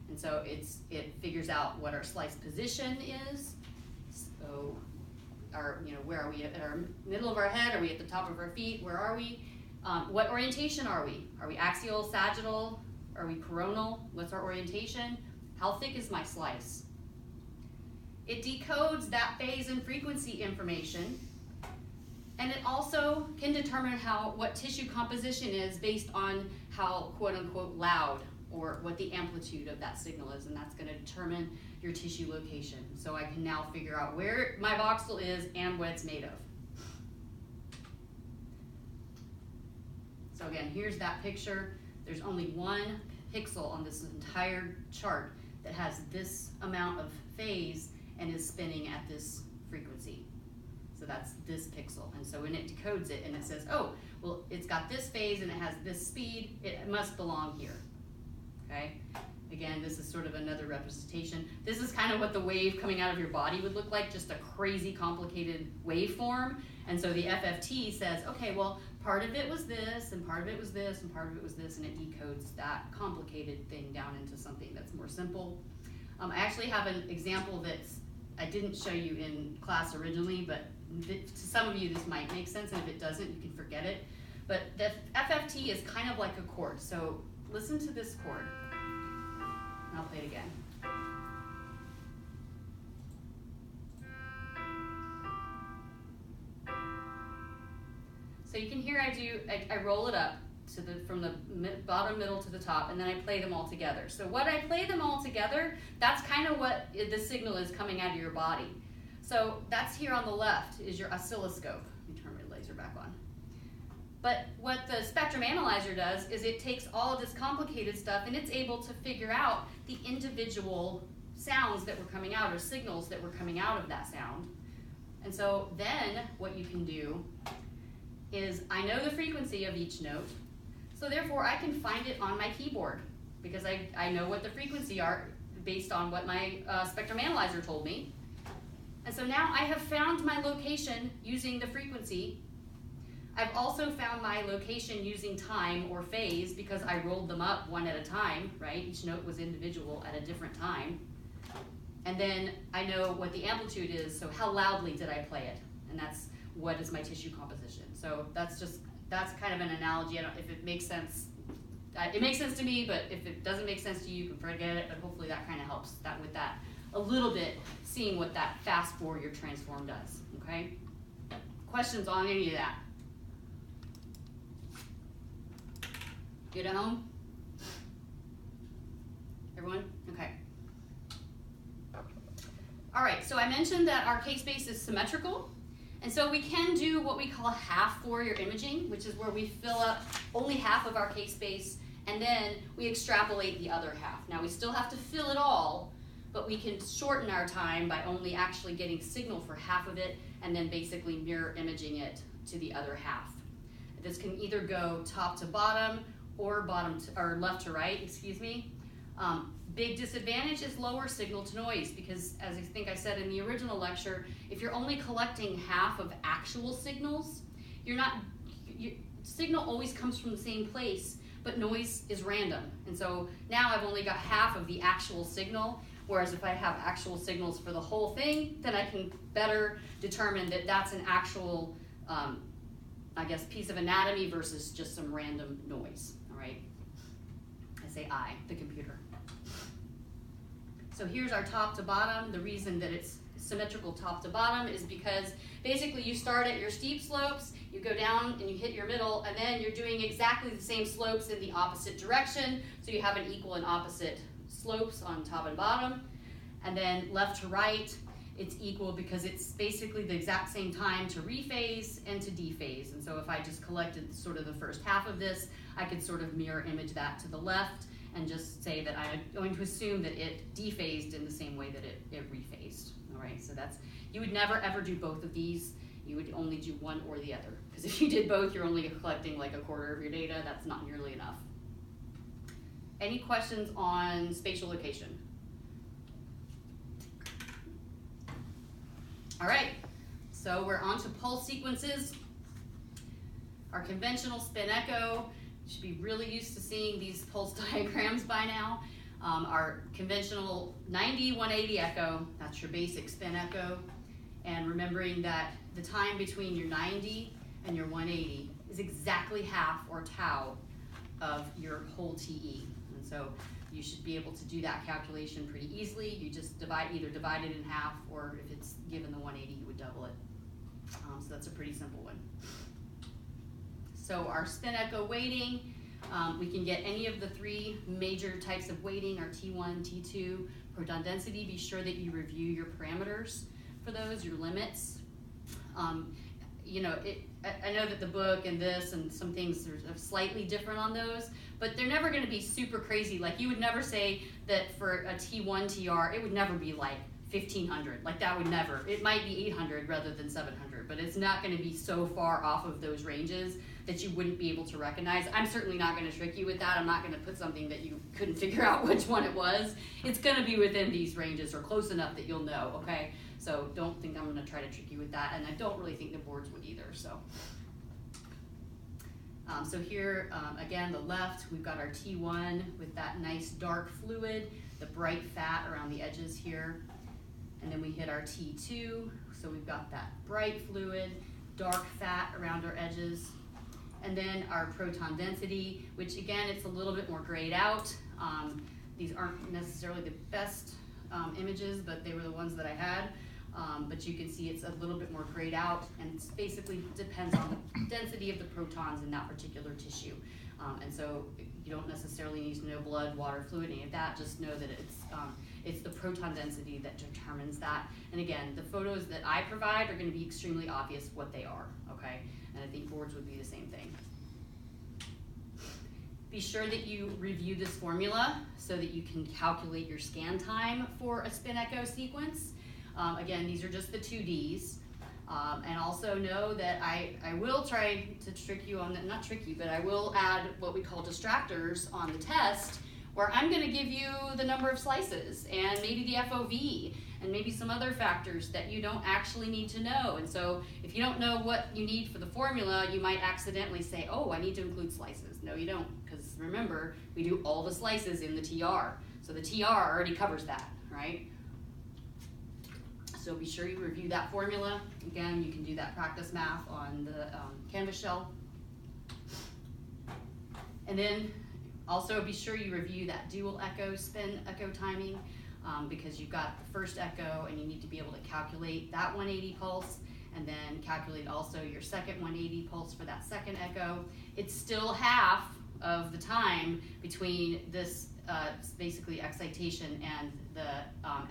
And so it figures out what our slice position is. So where are we at our middle of our head? Are we at the top of our feet? Where are we? What orientation are we? Are we axial, sagittal? Are we coronal? What's our orientation? How thick is my slice? It decodes that phase and frequency information, and it also can determine what tissue composition is based on how quote unquote loud, or what the amplitude of that signal is, and that's going to determine your tissue location. So I can now figure out where my voxel is and what it's made of. So again, here's that picture. There's only one pixel on this entire chart that has this amount of phase and is spinning at this frequency. So that's this pixel. And so when it decodes it and it says, oh, well, it's got this phase and it has this speed, it must belong here. Okay? Again, this is sort of another representation. This is kind of what the wave coming out of your body would look like, just a crazy complicated waveform. And so the FFT says, okay, well, part of it was this, and part of it was this, and part of it was this, and it decodes that complicated thing down into something that's more simple. I actually have an example that's I didn't show you in class originally, but to some of you this might make sense, and if it doesn't, you can forget it. But the FFT is kind of like a chord. So listen to this chord. I'll play it again. So you can hear I roll it up from the bottom, middle to the top, and then I play them all together. So what I play them all together, that's kind of what the signal is coming out of your body. So that's here on the left is your oscilloscope. Let me turn my laser back on. But what the spectrum analyzer does is it takes all of this complicated stuff and it's able to figure out the individual sounds that were coming out or signals that were coming out of that sound. And so then what you can do is I know the frequency of each note, so therefore I can find it on my keyboard because I know what the frequency are based on what my spectrum analyzer told me. And so now I have found my location using the frequency. I've also found my location using time or phase because I rolled them up one at a time, right? Each note was individual at a different time. And then I know what the amplitude is, so how loudly did I play it? And that's what is my tissue composition. So that's kind of an analogy. I don't, if it makes sense, it makes sense to me, but if it doesn't make sense to you, you can forget it, but hopefully that kind of helps with that a little bit, seeing what that fast Fourier transform does, okay? Questions on any of that? Good at home? Everyone? Okay. All right, so I mentioned that our K-space is symmetrical, and so we can do what we call half Fourier imaging, which is where we fill up only half of our K-space, and then we extrapolate the other half. Now we still have to fill it all, but we can shorten our time by only actually getting signal for half of it, and then basically mirror imaging it to the other half. This can either go top to bottom, or left to right, excuse me. Big disadvantage is lower signal to noise because, as I think I said in the original lecture, if you're only collecting half of actual signals, signal always comes from the same place, but noise is random. And so now I've only got half of the actual signal, whereas if I have actual signals for the whole thing, then I can better determine that that's an actual, I guess, piece of anatomy versus just some random noise, all right? I say I, the computer. So here's our top to bottom. The reason that it's symmetrical top to bottom is because basically you start at your steep slopes, you go down and you hit your middle, and then you're doing exactly the same slopes in the opposite direction, so you have an equal and opposite slopes on top and bottom. And then left to right, it's equal because it's basically the exact same time to rephase and to dephase. And so if I just collected sort of the first half of this, I could sort of mirror image that to the left and just say that I'm going to assume that it dephased in the same way that it rephased. All right, so you would never ever do both of these. You would only do one or the other. Because if you did both, you're only collecting like a quarter of your data. That's not nearly enough. Any questions on spatial location? All right, so we're on to pulse sequences. Our conventional spin echo, you should be really used to seeing these pulse diagrams by now. Our conventional 90-180 echo, that's your basic spin echo. And remembering that the time between your 90 and your 180 is exactly half, or tau, of your whole TE. And so you should be able to do that calculation pretty easily. You just either divide it in half, or if it's given the 180, you would double it. So that's a pretty simple one. So our spin echo weighting, we can get any of the three major types of weighting, our T1, T2, proton density. Be sure that you review your parameters for those, your limits. You know, I know that the book and this and some things are slightly different on those, but they're never going to be super crazy. Like, you would never say that for a T1 TR, it would never be like 1500. Like, that would never. It might be 800 rather than 700, but it's not going to be so far off of those ranges that you wouldn't be able to recognize. I'm certainly not going to trick you with that. I'm not going to put something that you couldn't figure out which one it was. It's going to be within these ranges or close enough that you'll know, okay? So don't think I'm going to try to trick you with that, and I don't really think the boards would either. So here, again, the left, we've got our T1 with that nice dark fluid, the bright fat around the edges here. And then we hit our T2, so we've got that bright fluid, dark fat around our edges. And then our proton density, which again, it's a little bit more grayed out. These aren't necessarily the best images, but they were the ones that I had. But you can see it's a little bit more grayed out, and it basically depends on the density of the protons in that particular tissue. And so you don't necessarily need to know blood, water, fluid, any of that. Just know that it's the proton density that determines that. And again, the photos that I provide are going to be extremely obvious what they are, okay? And I think boards would be the same thing. Be sure that you review this formula so that you can calculate your scan time for a spin echo sequence. Again, these are just the 2Ds. And also know that I will try to trick you on that, not trick you, but I will add what we call distractors on the test, where I'm going to give you the number of slices and maybe the FOV and maybe some other factors that you don't actually need to know. And so if you don't know what you need for the formula, you might accidentally say, oh, I need to include slices. No, you don't, because remember, we do all the slices in the TR. So the TR already covers that, right? So be sure you review that formula. Again, you can do that practice math on the Canvas shell. And then also be sure you review that dual echo spin echo timing, because you've got the first echo and you need to be able to calculate that 180 pulse and then calculate also your second 180 pulse for that second echo. It's still half of the time between this basically excitation and the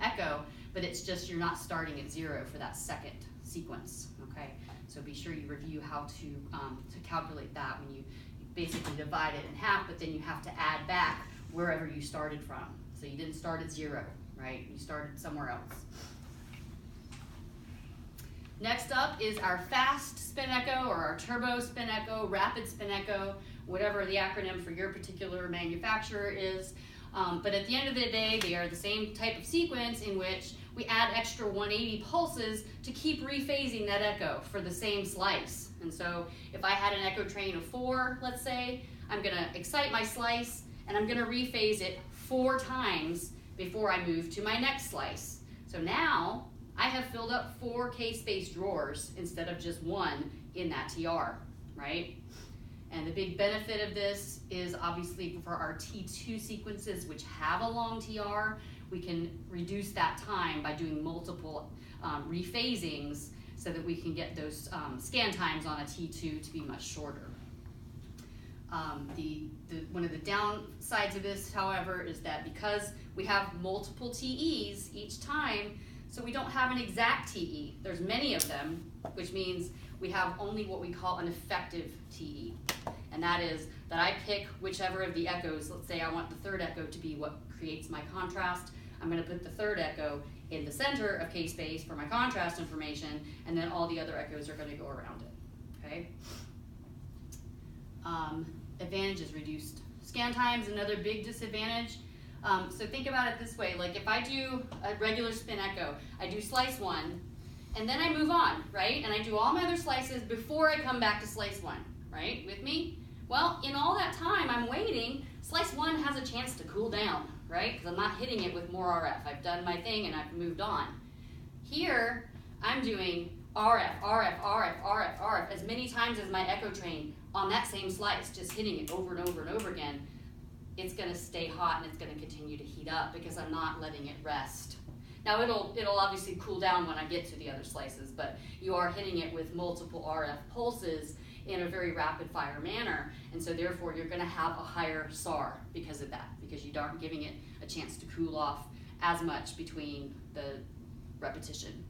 echo, but it's just you're not starting at 0 for that second sequence, okay? So be sure you review how to calculate that when you basically divide it in half, but then you have to add back wherever you started from. So you didn't start at 0, right? You started somewhere else. Next up is our fast spin echo or our turbo spin echo, rapid spin echo, whatever the acronym for your particular manufacturer is. But at the end of the day, they are the same type of sequence in which we add extra 180 pulses to keep rephasing that echo for the same slice. And so if I had an echo train of 4, let's say, I'm going to excite my slice and I'm going to rephase it 4 times before I move to my next slice. So now I have filled up 4 K-space drawers instead of just 1 in that TR, right? And the big benefit of this is obviously for our T2 sequences, which have a long TR, we can reduce that time by doing multiple rephasings so that we can get those scan times on a T2 to be much shorter. One of the downsides of this, however, is that because we have multiple TEs each time, so we don't have an exact TE. There's many of them, which means we have only what we call an effective TE. And that is that I pick whichever of the echoes. Let's say I want the third echo to be what creates my contrast. I'm going to put the third echo in the center of K-space for my contrast information, and then all the other echoes are going to go around it, okay? Advantage is reduced scan times, another big disadvantage. So think about it this way, like if I do a regular spin echo, I do slice 1, and then I move on, right? And I do all my other slices before I come back to slice 1, right? With me? Well, in all that time I'm waiting, slice 1 has a chance to cool down, right? Because I'm not hitting it with more RF. I've done my thing and I've moved on. Here, I'm doing RF, RF, RF, RF, RF as many times as my echo train on that same slice, just hitting it over and over and over again, it's gonna stay hot and it's gonna continue to heat up because I'm not letting it rest. Now it'll obviously cool down when I get to the other slices, but you are hitting it with multiple RF pulses in a very rapid fire manner, and so therefore you're gonna have a higher SAR because of that, because you aren't giving it a chance to cool off as much between the repetition,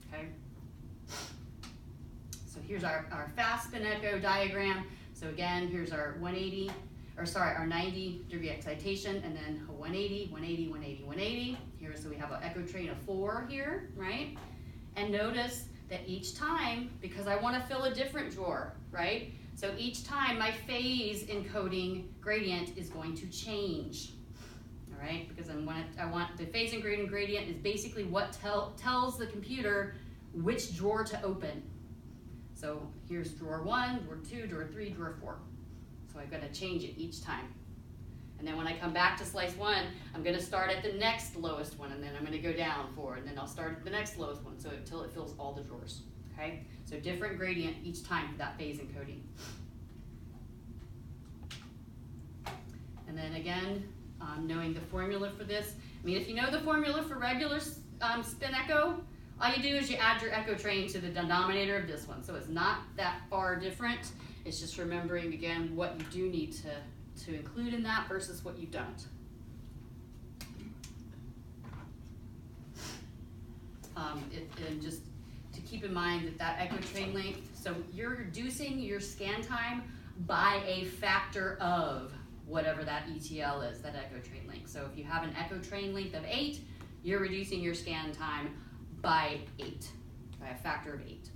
okay? So here's our fast spin echo diagram. So again, here's our 90-degree excitation, and then a 180, 180, 180, 180. Here, so we have an echo train of 4 here, right? And notice that each time, because I want to fill a different drawer, right? So each time my phase encoding gradient is going to change, all right? Because I want the phase encoding gradient is basically what tells the computer which drawer to open. So here's drawer 1, drawer 2, drawer 3, drawer 4. So I've got to change it each time. And then when I come back to slice 1, I'm going to start at the next lowest one, and then I'm going to go down 4, and then I'll start at the next lowest one, so until it fills all the drawers, okay? So different gradient each time for that phase encoding. And then again, knowing the formula for this. I mean, if you know the formula for regular spin echo, all you do is you add your echo train to the denominator of this one. So it's not that far different. It's just remembering, again, what you do need to include in that versus what you don't. And just to keep in mind that echo train length, so you're reducing your scan time by a factor of whatever that ETL is, that echo train length. So if you have an echo train length of 8, you're reducing your scan time by 8, by a factor of 8.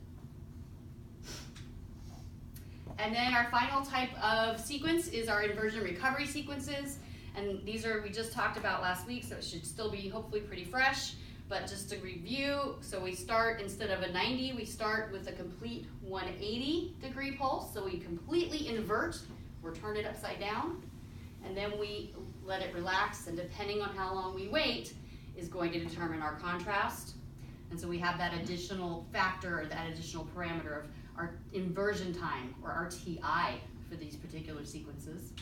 And then our final type of sequence is our inversion recovery sequences. And these are, we just talked about last week, so it should still be hopefully pretty fresh. But just to review, so we start, instead of a 90, we start with a complete 180-degree pulse. So we completely invert, or turn it upside down. And then we let it relax, and depending on how long we wait, is going to determine our contrast. And so we have that additional factor, or that additional parameter of our inversion time, or RTI, for these particular sequences.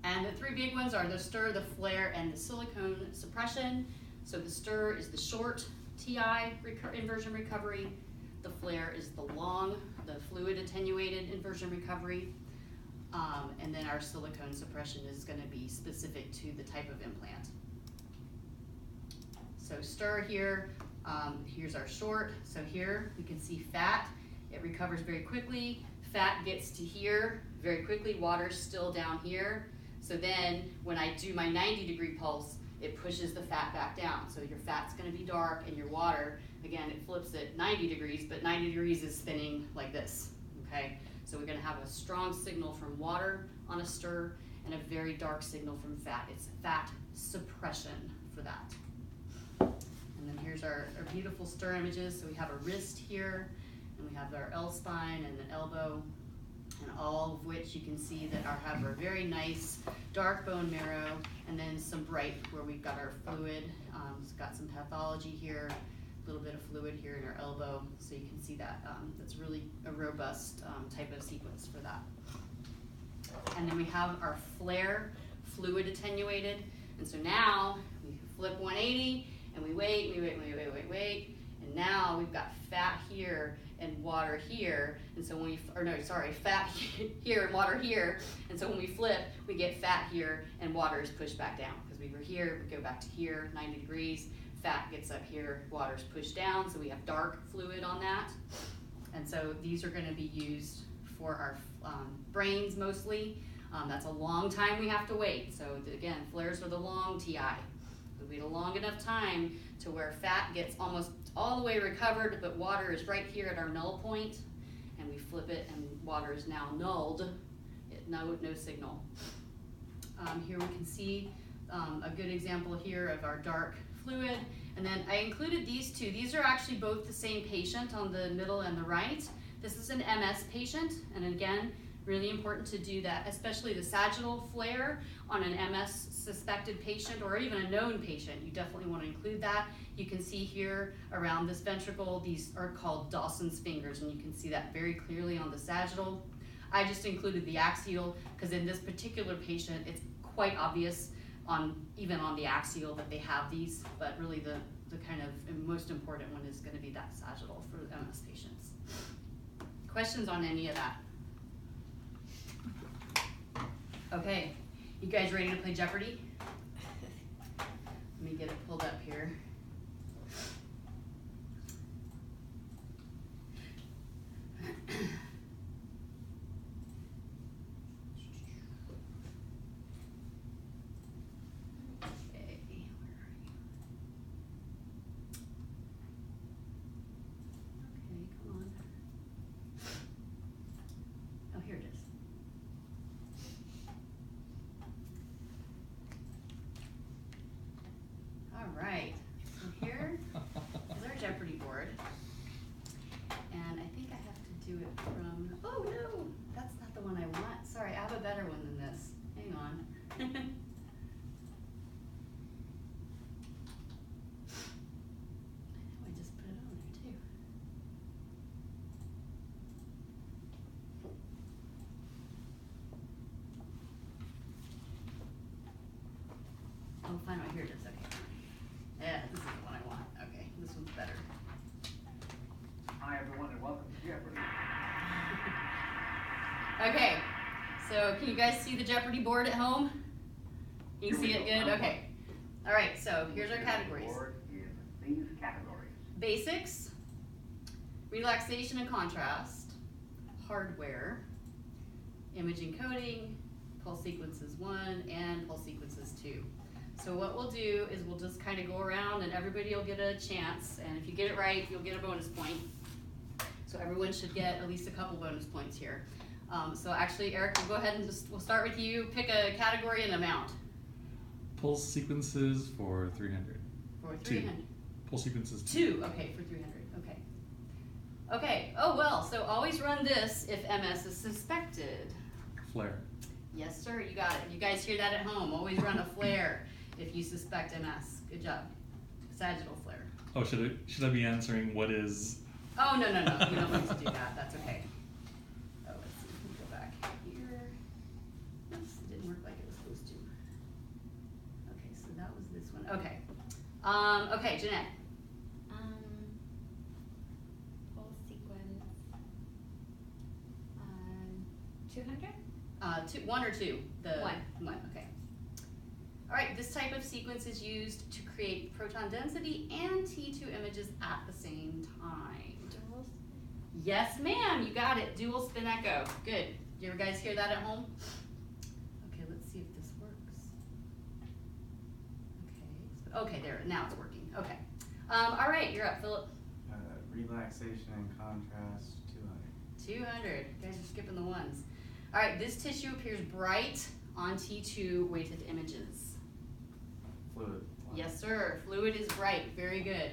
And the 3 big ones are the stir, the flare, and the silicone suppression. So the stir is the short TI inversion recovery. The flare is the long, the fluid attenuated inversion recovery. And then our silicone suppression is going to be specific to the type of implant. So stir here, here's our short. So here we can see fat. It recovers very quickly. Fat gets to here very quickly. Water's still down here. So then when I do my 90-degree pulse, it pushes the fat back down. So your fat's going to be dark, and your water, again, it flips at 90 degrees, but 90 degrees is spinning like this, okay? So we're going to have a strong signal from water on a stir and a very dark signal from fat. It's fat suppression for that. And then here's our beautiful stir images. So we have a wrist here, and we have our L-spine and the elbow, and all of which you can see that have a very nice dark bone marrow, and then some bright where we've got our fluid. It's got some pathology here, a little bit of fluid here in our elbow, so you can see that. That's really a robust type of sequence for that. And then we have our flare, fluid attenuated, and so now we flip 180, and we wait, and now we've got fat here and water here, and so when we, fat here and water here, and so when we flip, we get fat here and water is pushed back down, because we were here, we go back to here, 90 degrees, fat gets up here, water is pushed down, so we have dark fluid on that. And so these are going to be used for our brains mostly. That's a long time we have to wait. So again, flares are the long TI. We wait a long enough time to where fat gets almost all the way recovered, but water is right here at our null point, and we flip it, and water is now nulled. No signal. Here we can see a good example here of our dark fluid. And then I included these two. These are actually both the same patient on the middle and the right. This is an MS patient, and again, really important to do that, especially the sagittal flare on an MS suspected patient or even a known patient. You definitely want to include that. You can see here around this ventricle, these are called Dawson's fingers, and you can see that very clearly on the sagittal. I just included the axial because in this particular patient, it's quite obvious even on the axial that they have these, but really the kind of most important one is going to be that sagittal for MS patients. Questions on any of that? Okay, you guys ready to play Jeopardy? Let me get it pulled up here. Alright, so here is our Jeopardy board. And I think I have to do it from, oh no, that's not the one I want. Sorry, I have a better one than this. Hang on. I just put it on there too. Oh, fine, right here it is, okay. Yeah, this is the one I want. Okay, this one's better. Hi everyone and welcome to Jeopardy! Okay, so can you guys see the Jeopardy board at home? Can you see it good? Okay. Alright, so here's our categories. The board is these categories. Basics, relaxation and contrast, hardware, image encoding, pulse sequences 1, and pulse sequences 2. So what we'll do is we'll just kind of go around and everybody will get a chance, and if you get it right, you'll get a bonus point. So everyone should get at least a couple bonus points here. So actually, Eric, we'll go ahead and we'll start with you. Pick a category and amount. Pulse sequences for 300. For 300. 2. Pulse sequences 2, okay, for 300, okay. Okay, oh well, so always run this if MS is suspected. Flare. Yes, sir, you got it. You guys hear that at home. Always run a flare if you suspect MS. Good job. Sagittal flare. Oh, should I be answering what is? Oh, no, you don't need to do that. That's okay. Oh, let's see. Let me go back here. Oops, it didn't work like it was supposed to. Okay, so that was this one. Okay. Okay, Jeanette. Pulse sequence. 200? 1 or 2? One. 1, okay. All right, this type of sequence is used to create proton density and T2 images at the same time. Duals? Yes, ma'am, you got it. Dual spin echo. Good. Do you guys hear that at home? Okay, let's see if this works. Okay, there, now it's working. Okay. All right, you're up, Philip. Relaxation and contrast, 200. 200. You guys are skipping the ones. All right, this tissue appears bright on T2 weighted images. Fluid. Yes, sir. Fluid is bright. Very good.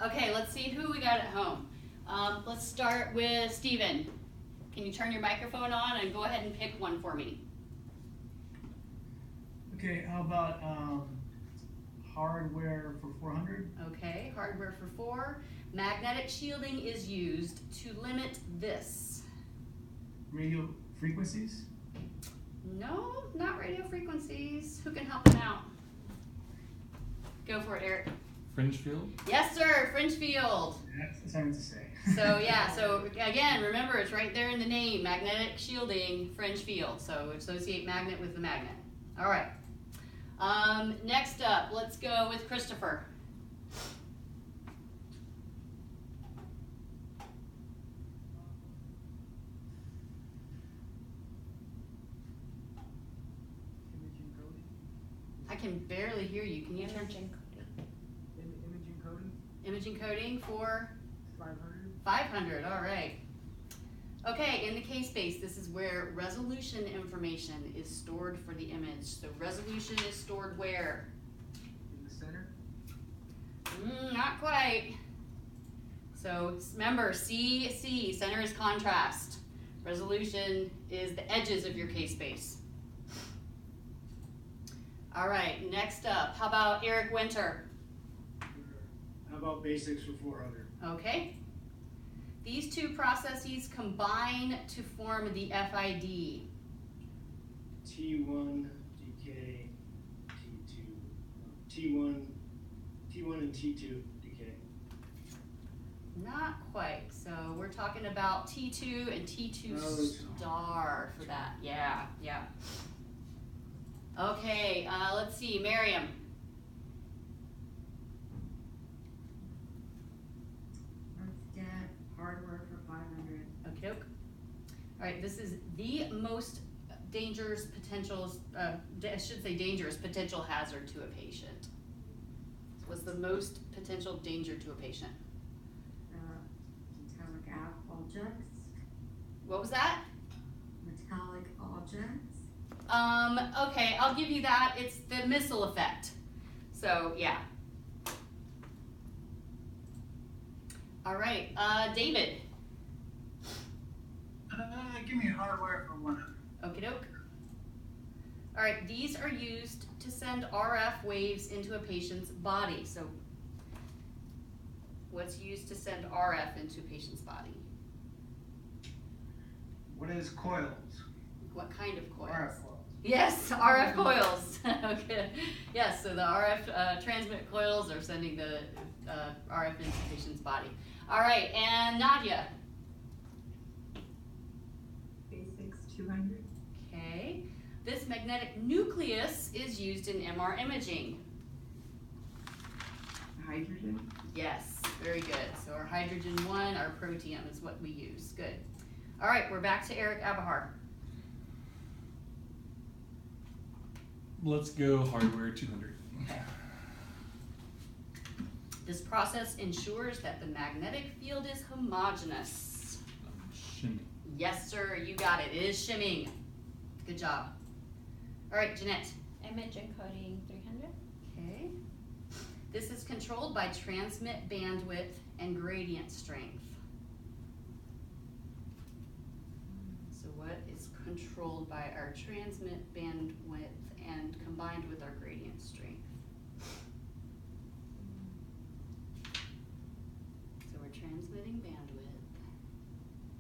Okay, let's see who we got at home. Let's start with Steven. Can you turn your microphone on and go ahead and pick one for me? Okay, how about hardware for 400? Okay, hardware for 4. Magnetic shielding is used to limit this. Radio frequencies? No, not radio frequencies. Who can help them out? Go for it, Eric. Fringe field? Yes, sir, fringe field. That's hard to say. So yeah, so again, remember it's right there in the name, magnetic shielding, fringe field. So associate magnet with the magnet. All right. Next up, let's go with Christopher. Imaging coding. I can barely hear you. Can you turn? Imaging coding. Imaging coding. Imaging coding for 500. 500. All right. Okay, in the K-space, this is where resolution information is stored for the image. So resolution is stored where? In the center. Not quite. So remember, C, center is contrast. Resolution is the edges of your K-space. All right, next up, how about Eric Winter? How about basics for 400? Okay. These two processes combine to form the FID. T1 decay, T2, T1 and T2 decay. Not quite. So we're talking about T2 and T2 star for that. Yeah, yeah. Okay, let's see, Miriam. Let's get hardware for 500. Okay, doke. All right, this is the most dangerous I should say dangerous potential hazard to a patient. What's the most potential danger to a patient? Metallic objects. What was that? Metallic objects. Okay, I'll give you that. It's the missile effect. So, yeah. All right, David. Give me hardware for 100. Okie doke. All right, these are used to send RF waves into a patient's body. So, what's used to send RF into a patient's body? What is coils? What kind of coils? RF coils. Yes, RF coils. Okay. Yes, so the RF transmit coils are sending the RF into the patient's body. All right, and Nadia. Basics 200. Okay. This magnetic nucleus is used in MR imaging. Hydrogen. Yes, very good. So our hydrogen 1, our protium is what we use. Good. All right, we're back to Eric Abahar. Let's go hardware 200. Okay. This process ensures that the magnetic field is homogeneous. Shimmy. Yes, sir, you got it. It is shimming. Good job. All right, Jeanette. Image encoding 300. Okay. This is controlled by transmit bandwidth and gradient strength. So what is controlled by our transmit bandwidth and combined with our gradient strength? So we're transmitting bandwidth.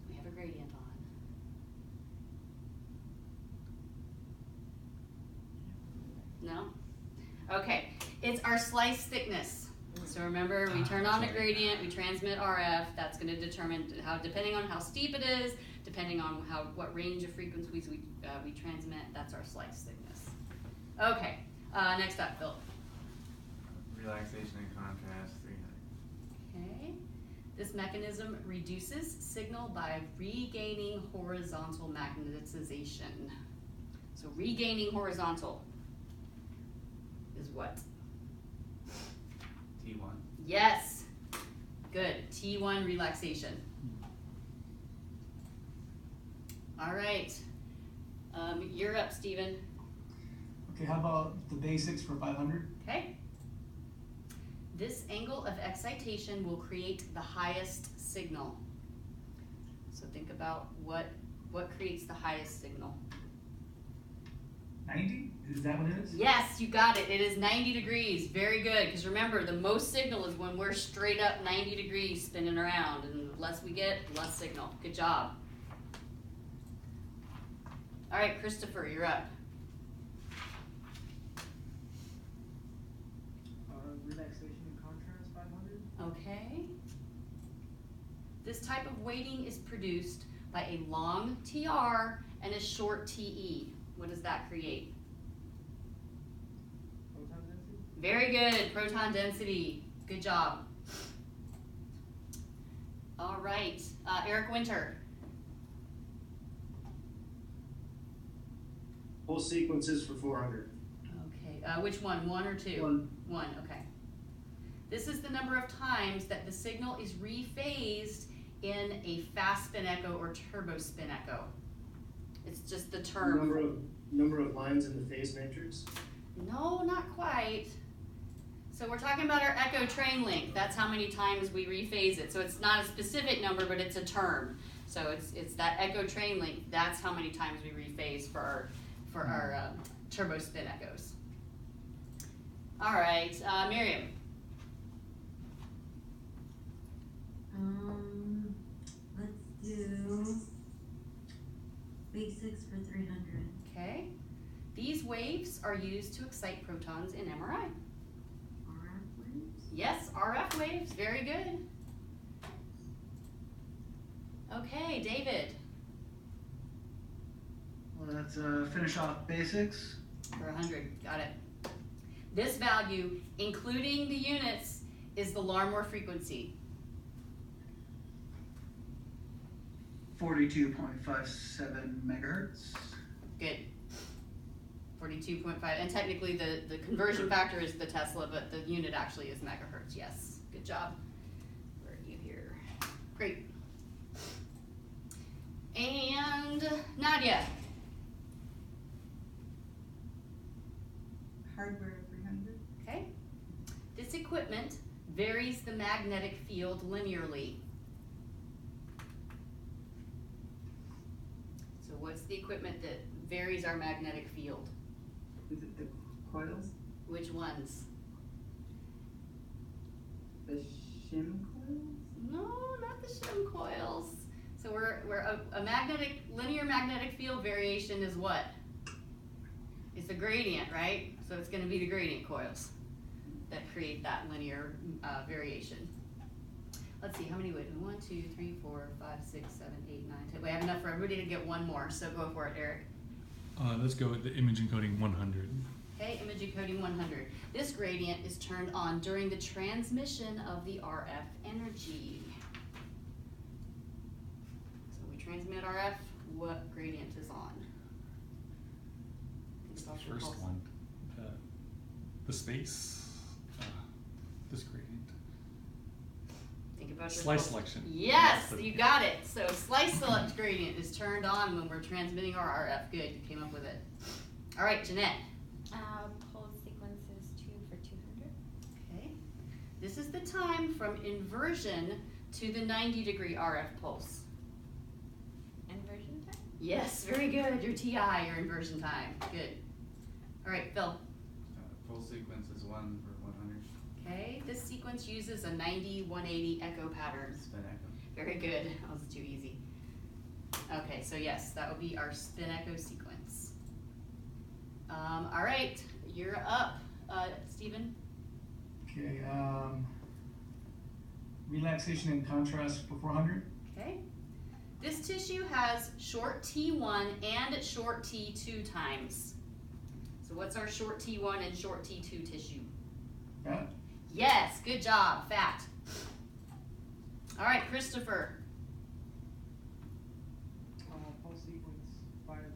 We have a gradient on. No? Okay, it's our slice thickness. So remember, we turn on a gradient, we transmit RF, that's gonna determine how, depending on how steep it is, depending on what range of frequencies we transmit, that's our slice thickness. Okay, next up, Phil. Relaxation and contrast, 300. Okay, this mechanism reduces signal by regaining horizontal magnetization. So regaining horizontal is what? T1. Yes, good, T1 relaxation. All right, you're up, Stephen. Okay, how about the basics for 500? Okay. This angle of excitation will create the highest signal. So think about what creates the highest signal. 90? Is that what it is? Yes, you got it. It is 90 degrees. Very good. Because remember, the most signal is when we're straight up 90 degrees spinning around. And the less we get, less signal. Good job. All right, Christopher, you're up. Relaxation and contrast, 500. Okay. This type of weighting is produced by a long TR and a short TE. What does that create? Proton density. Very good, proton density. Good job. All right, Eric Winter. Whole sequences for 400. Okay, which one, 1 or 2? One, okay. This is the number of times that the signal is rephased in a fast spin echo or turbo spin echo. It's just the term. Number of lines in the phase matrix. No, not quite. So we're talking about our echo train length. That's how many times we rephase it. So it's not a specific number, but it's a term. So it's that echo train length. That's how many times we rephase for our turbo spin echoes. All right, Miriam. do basics for 300. Okay. These waves are used to excite protons in MRI. RF waves? Yes, RF waves, very good. Okay, David, Let's finish off basics. for 100, got it. This value, including the units, is the Larmor frequency. 42.57 megahertz. Good. 42.5, and technically the conversion factor is the Tesla, but the unit actually is megahertz, yes. Good job. Where are you here? Great. And Nadia. Hardware 300. Okay. This equipment varies the magnetic field linearly. So what's the equipment that varies our magnetic field? Is it the coils? Which ones? The shim coils? No, not the shim coils. So a linear magnetic field variation is what? It's a gradient, right? So it's going to be the gradient coils that create that linear variation. Let's see, how many would? 1, 2, 3, 4, 5, 6, 7, 8, 9, 10. We have enough for everybody to get one more, so go for it, Eric. Let's go with the image encoding 100. Okay, image encoding 100. This gradient is turned on during the transmission of the RF energy. So we transmit RF, what gradient is on? What's the first one? The space. This gradient. Think about your Slice pulse. selection. Yes, That's the- you got it. So slice select gradient is turned on when we're transmitting our RF. Good, you came up with it. All right, Jeanette. Pulse sequences 2 for 200. Okay. This is the time from inversion to the 90-degree RF pulse. Inversion time? Yes, very good. Your TI, your inversion time. Good. All right, Phil. Full sequence is 1 for 100. Okay, this sequence uses a 90-180 echo pattern. Spin echo. Very good. That was too easy. Okay, so yes, that would be our spin echo sequence. All right, you're up, Stephen. Okay, relaxation and contrast for 400. Okay. This tissue has short T1 and short T2 times. So what's our short T1 and short T2 tissue? Fat. Yes, good job, fat. All right, Christopher. Pulse sequence 500,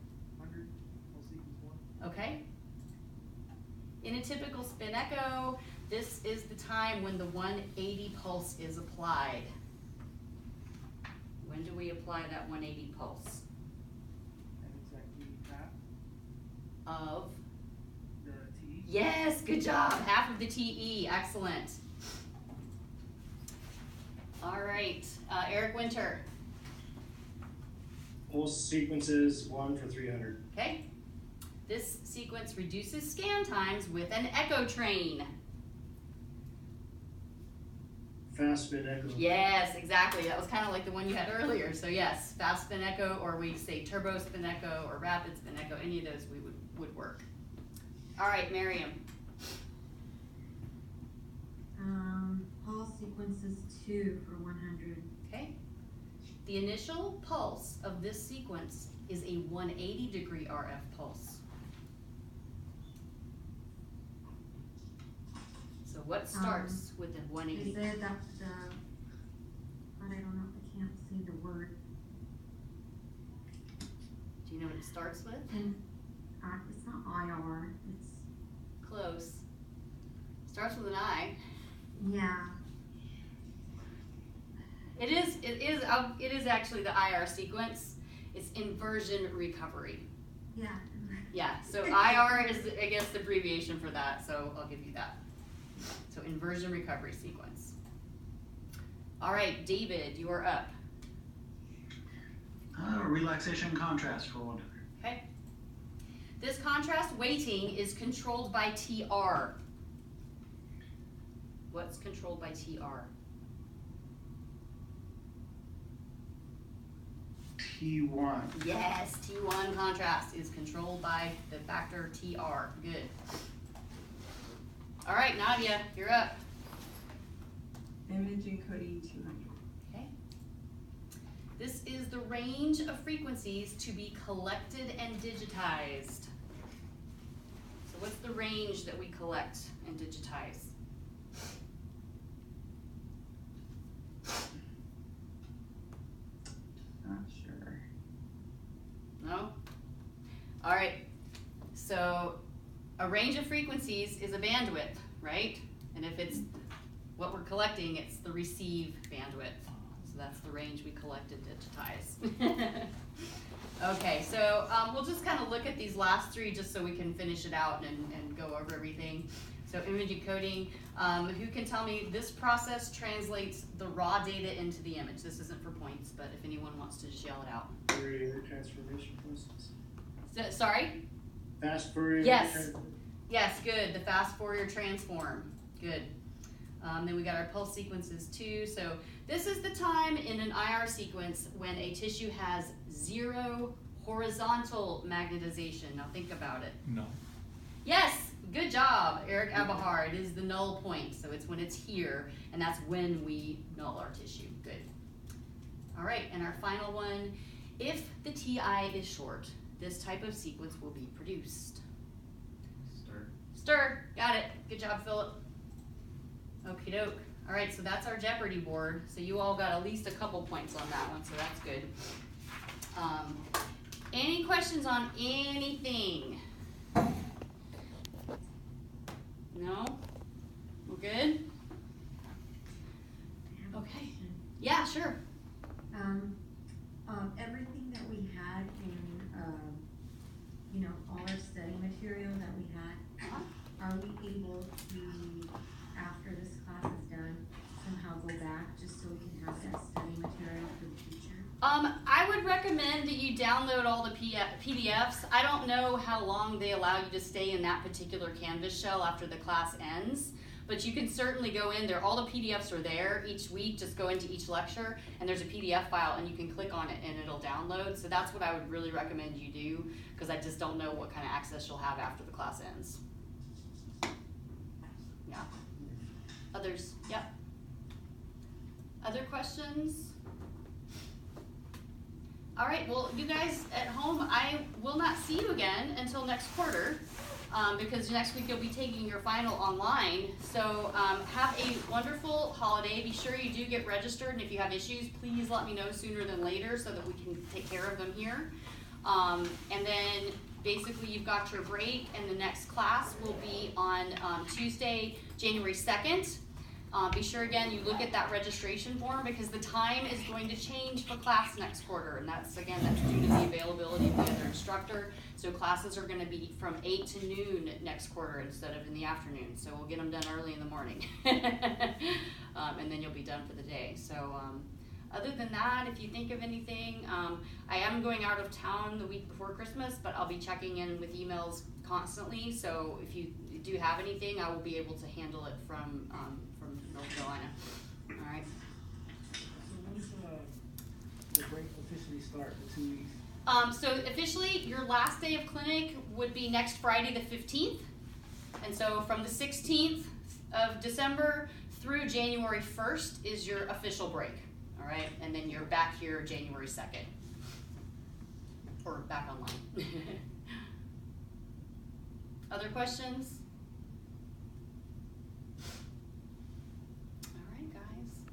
pulse sequence 1. Okay. In a typical spin echo, this is the time when the 180 pulse is applied. When do we apply that 180 pulse? And exactly half Of? the T. Yes, good job. Half of the TE, excellent. All right, Eric Winter. Pulse sequences 1 for 300. Okay. This sequence reduces scan times with an echo train. Fast spin echo. Yes, exactly. That was kind of like the one you had earlier. So yes, fast spin echo, or we say turbo spin echo, or rapid spin echo. Any of those we would work. All right, Miriam. Pulse sequences 2 for 100. Okay. The initial pulse of this sequence is a 180-degree RF pulse. So what starts with the They 180? said that but I don't know, I can't see the word. Do you know what it starts with? And, it's not IR, it's, Close. Starts with an I. yeah. It is actually the IR sequence. It's inversion recovery. Yeah. Yeah, so IR is, I guess, the abbreviation for that, so I'll give you that. So inversion recovery sequence. All right, David, you are up. Relaxation and contrast for 100. Okay. This contrast weighting is controlled by TR. What's controlled by TR? T1. Yes, T1 contrast is controlled by the factor TR. Good. All right, Nadia, you're up. Image encoding 200. Okay. This is the range of frequencies to be collected and digitized. So what's the range that we collect and digitize? Not sure. No? All right. So a range of frequencies is a bandwidth, right? And if it's what we're collecting, it's the receive bandwidth. So that's the range we collect and digitize. Okay, so we'll just kind of look at these last three just so we can finish it out and go over everything. So image encoding, who can tell me this process translates the raw data into the image? This isn't for points, but if anyone wants to just yell it out. Fourier transformation process. Sorry? Fast Fourier. Yes. Yes, good. The fast Fourier transform. Good. Then we got our pulse sequences too. So this is the time in an IR sequence when a tissue has 0 horizontal magnetization. Now think about it. No. Yes, good job, Eric Abahar. It is the null point. So it's when it's here, and that's when we null our tissue. Good. All right, and our final one, if the TI is short, this type of sequence will be produced. Stir. Stir, got it. Good job, Philip. Okie doke. All right, so that's our Jeopardy board. So you all got at least a couple points on that one, so that's good. Any questions on anything? No? We're good? Okay. Yeah, sure. Everything that we had in, all our study material that we had, are we able to, after this class is done, somehow go back just so we can have that study material for the future? I would recommend that you download all the PDFs. I don't know how long they allow you to stay in that particular Canvas shell after the class ends, but you can certainly go in there. All the PDFs are there each week. Just go into each lecture, and there's a PDF file, and you can click on it, and it'll download. So that's what I would really recommend you do, because I just don't know what kind of access you'll have after the class ends. Yeah. Others? Yep. Other questions? All right, well, you guys at home, I will not see you again until next quarter, because next week you'll be taking your final online. So have a wonderful holiday. Be sure you do get registered, and if you have issues, please let me know sooner than later so that we can take care of them here. And then basically you've got your break, and the next class will be on Tuesday, January 2nd. Be sure again you look at that registration form, because the time is going to change for class next quarter, and that's due to the availability of the other instructor. So classes are going to be from 8 to noon next quarter instead of in the afternoon. So we'll get them done early in the morning, and then you'll be done for the day. So other than that, if you think of anything, I am going out of town the week before Christmas, but I'll be checking in with emails constantly. So if you do have anything, I will be able to handle it from North Carolina. All right. So when's the break officially start, the 2 weeks? So officially, your last day of clinic would be next Friday the 15th. And so from the 16th of December through January 1st is your official break. All right, and then you're back here January 2nd. Or back online. Other questions?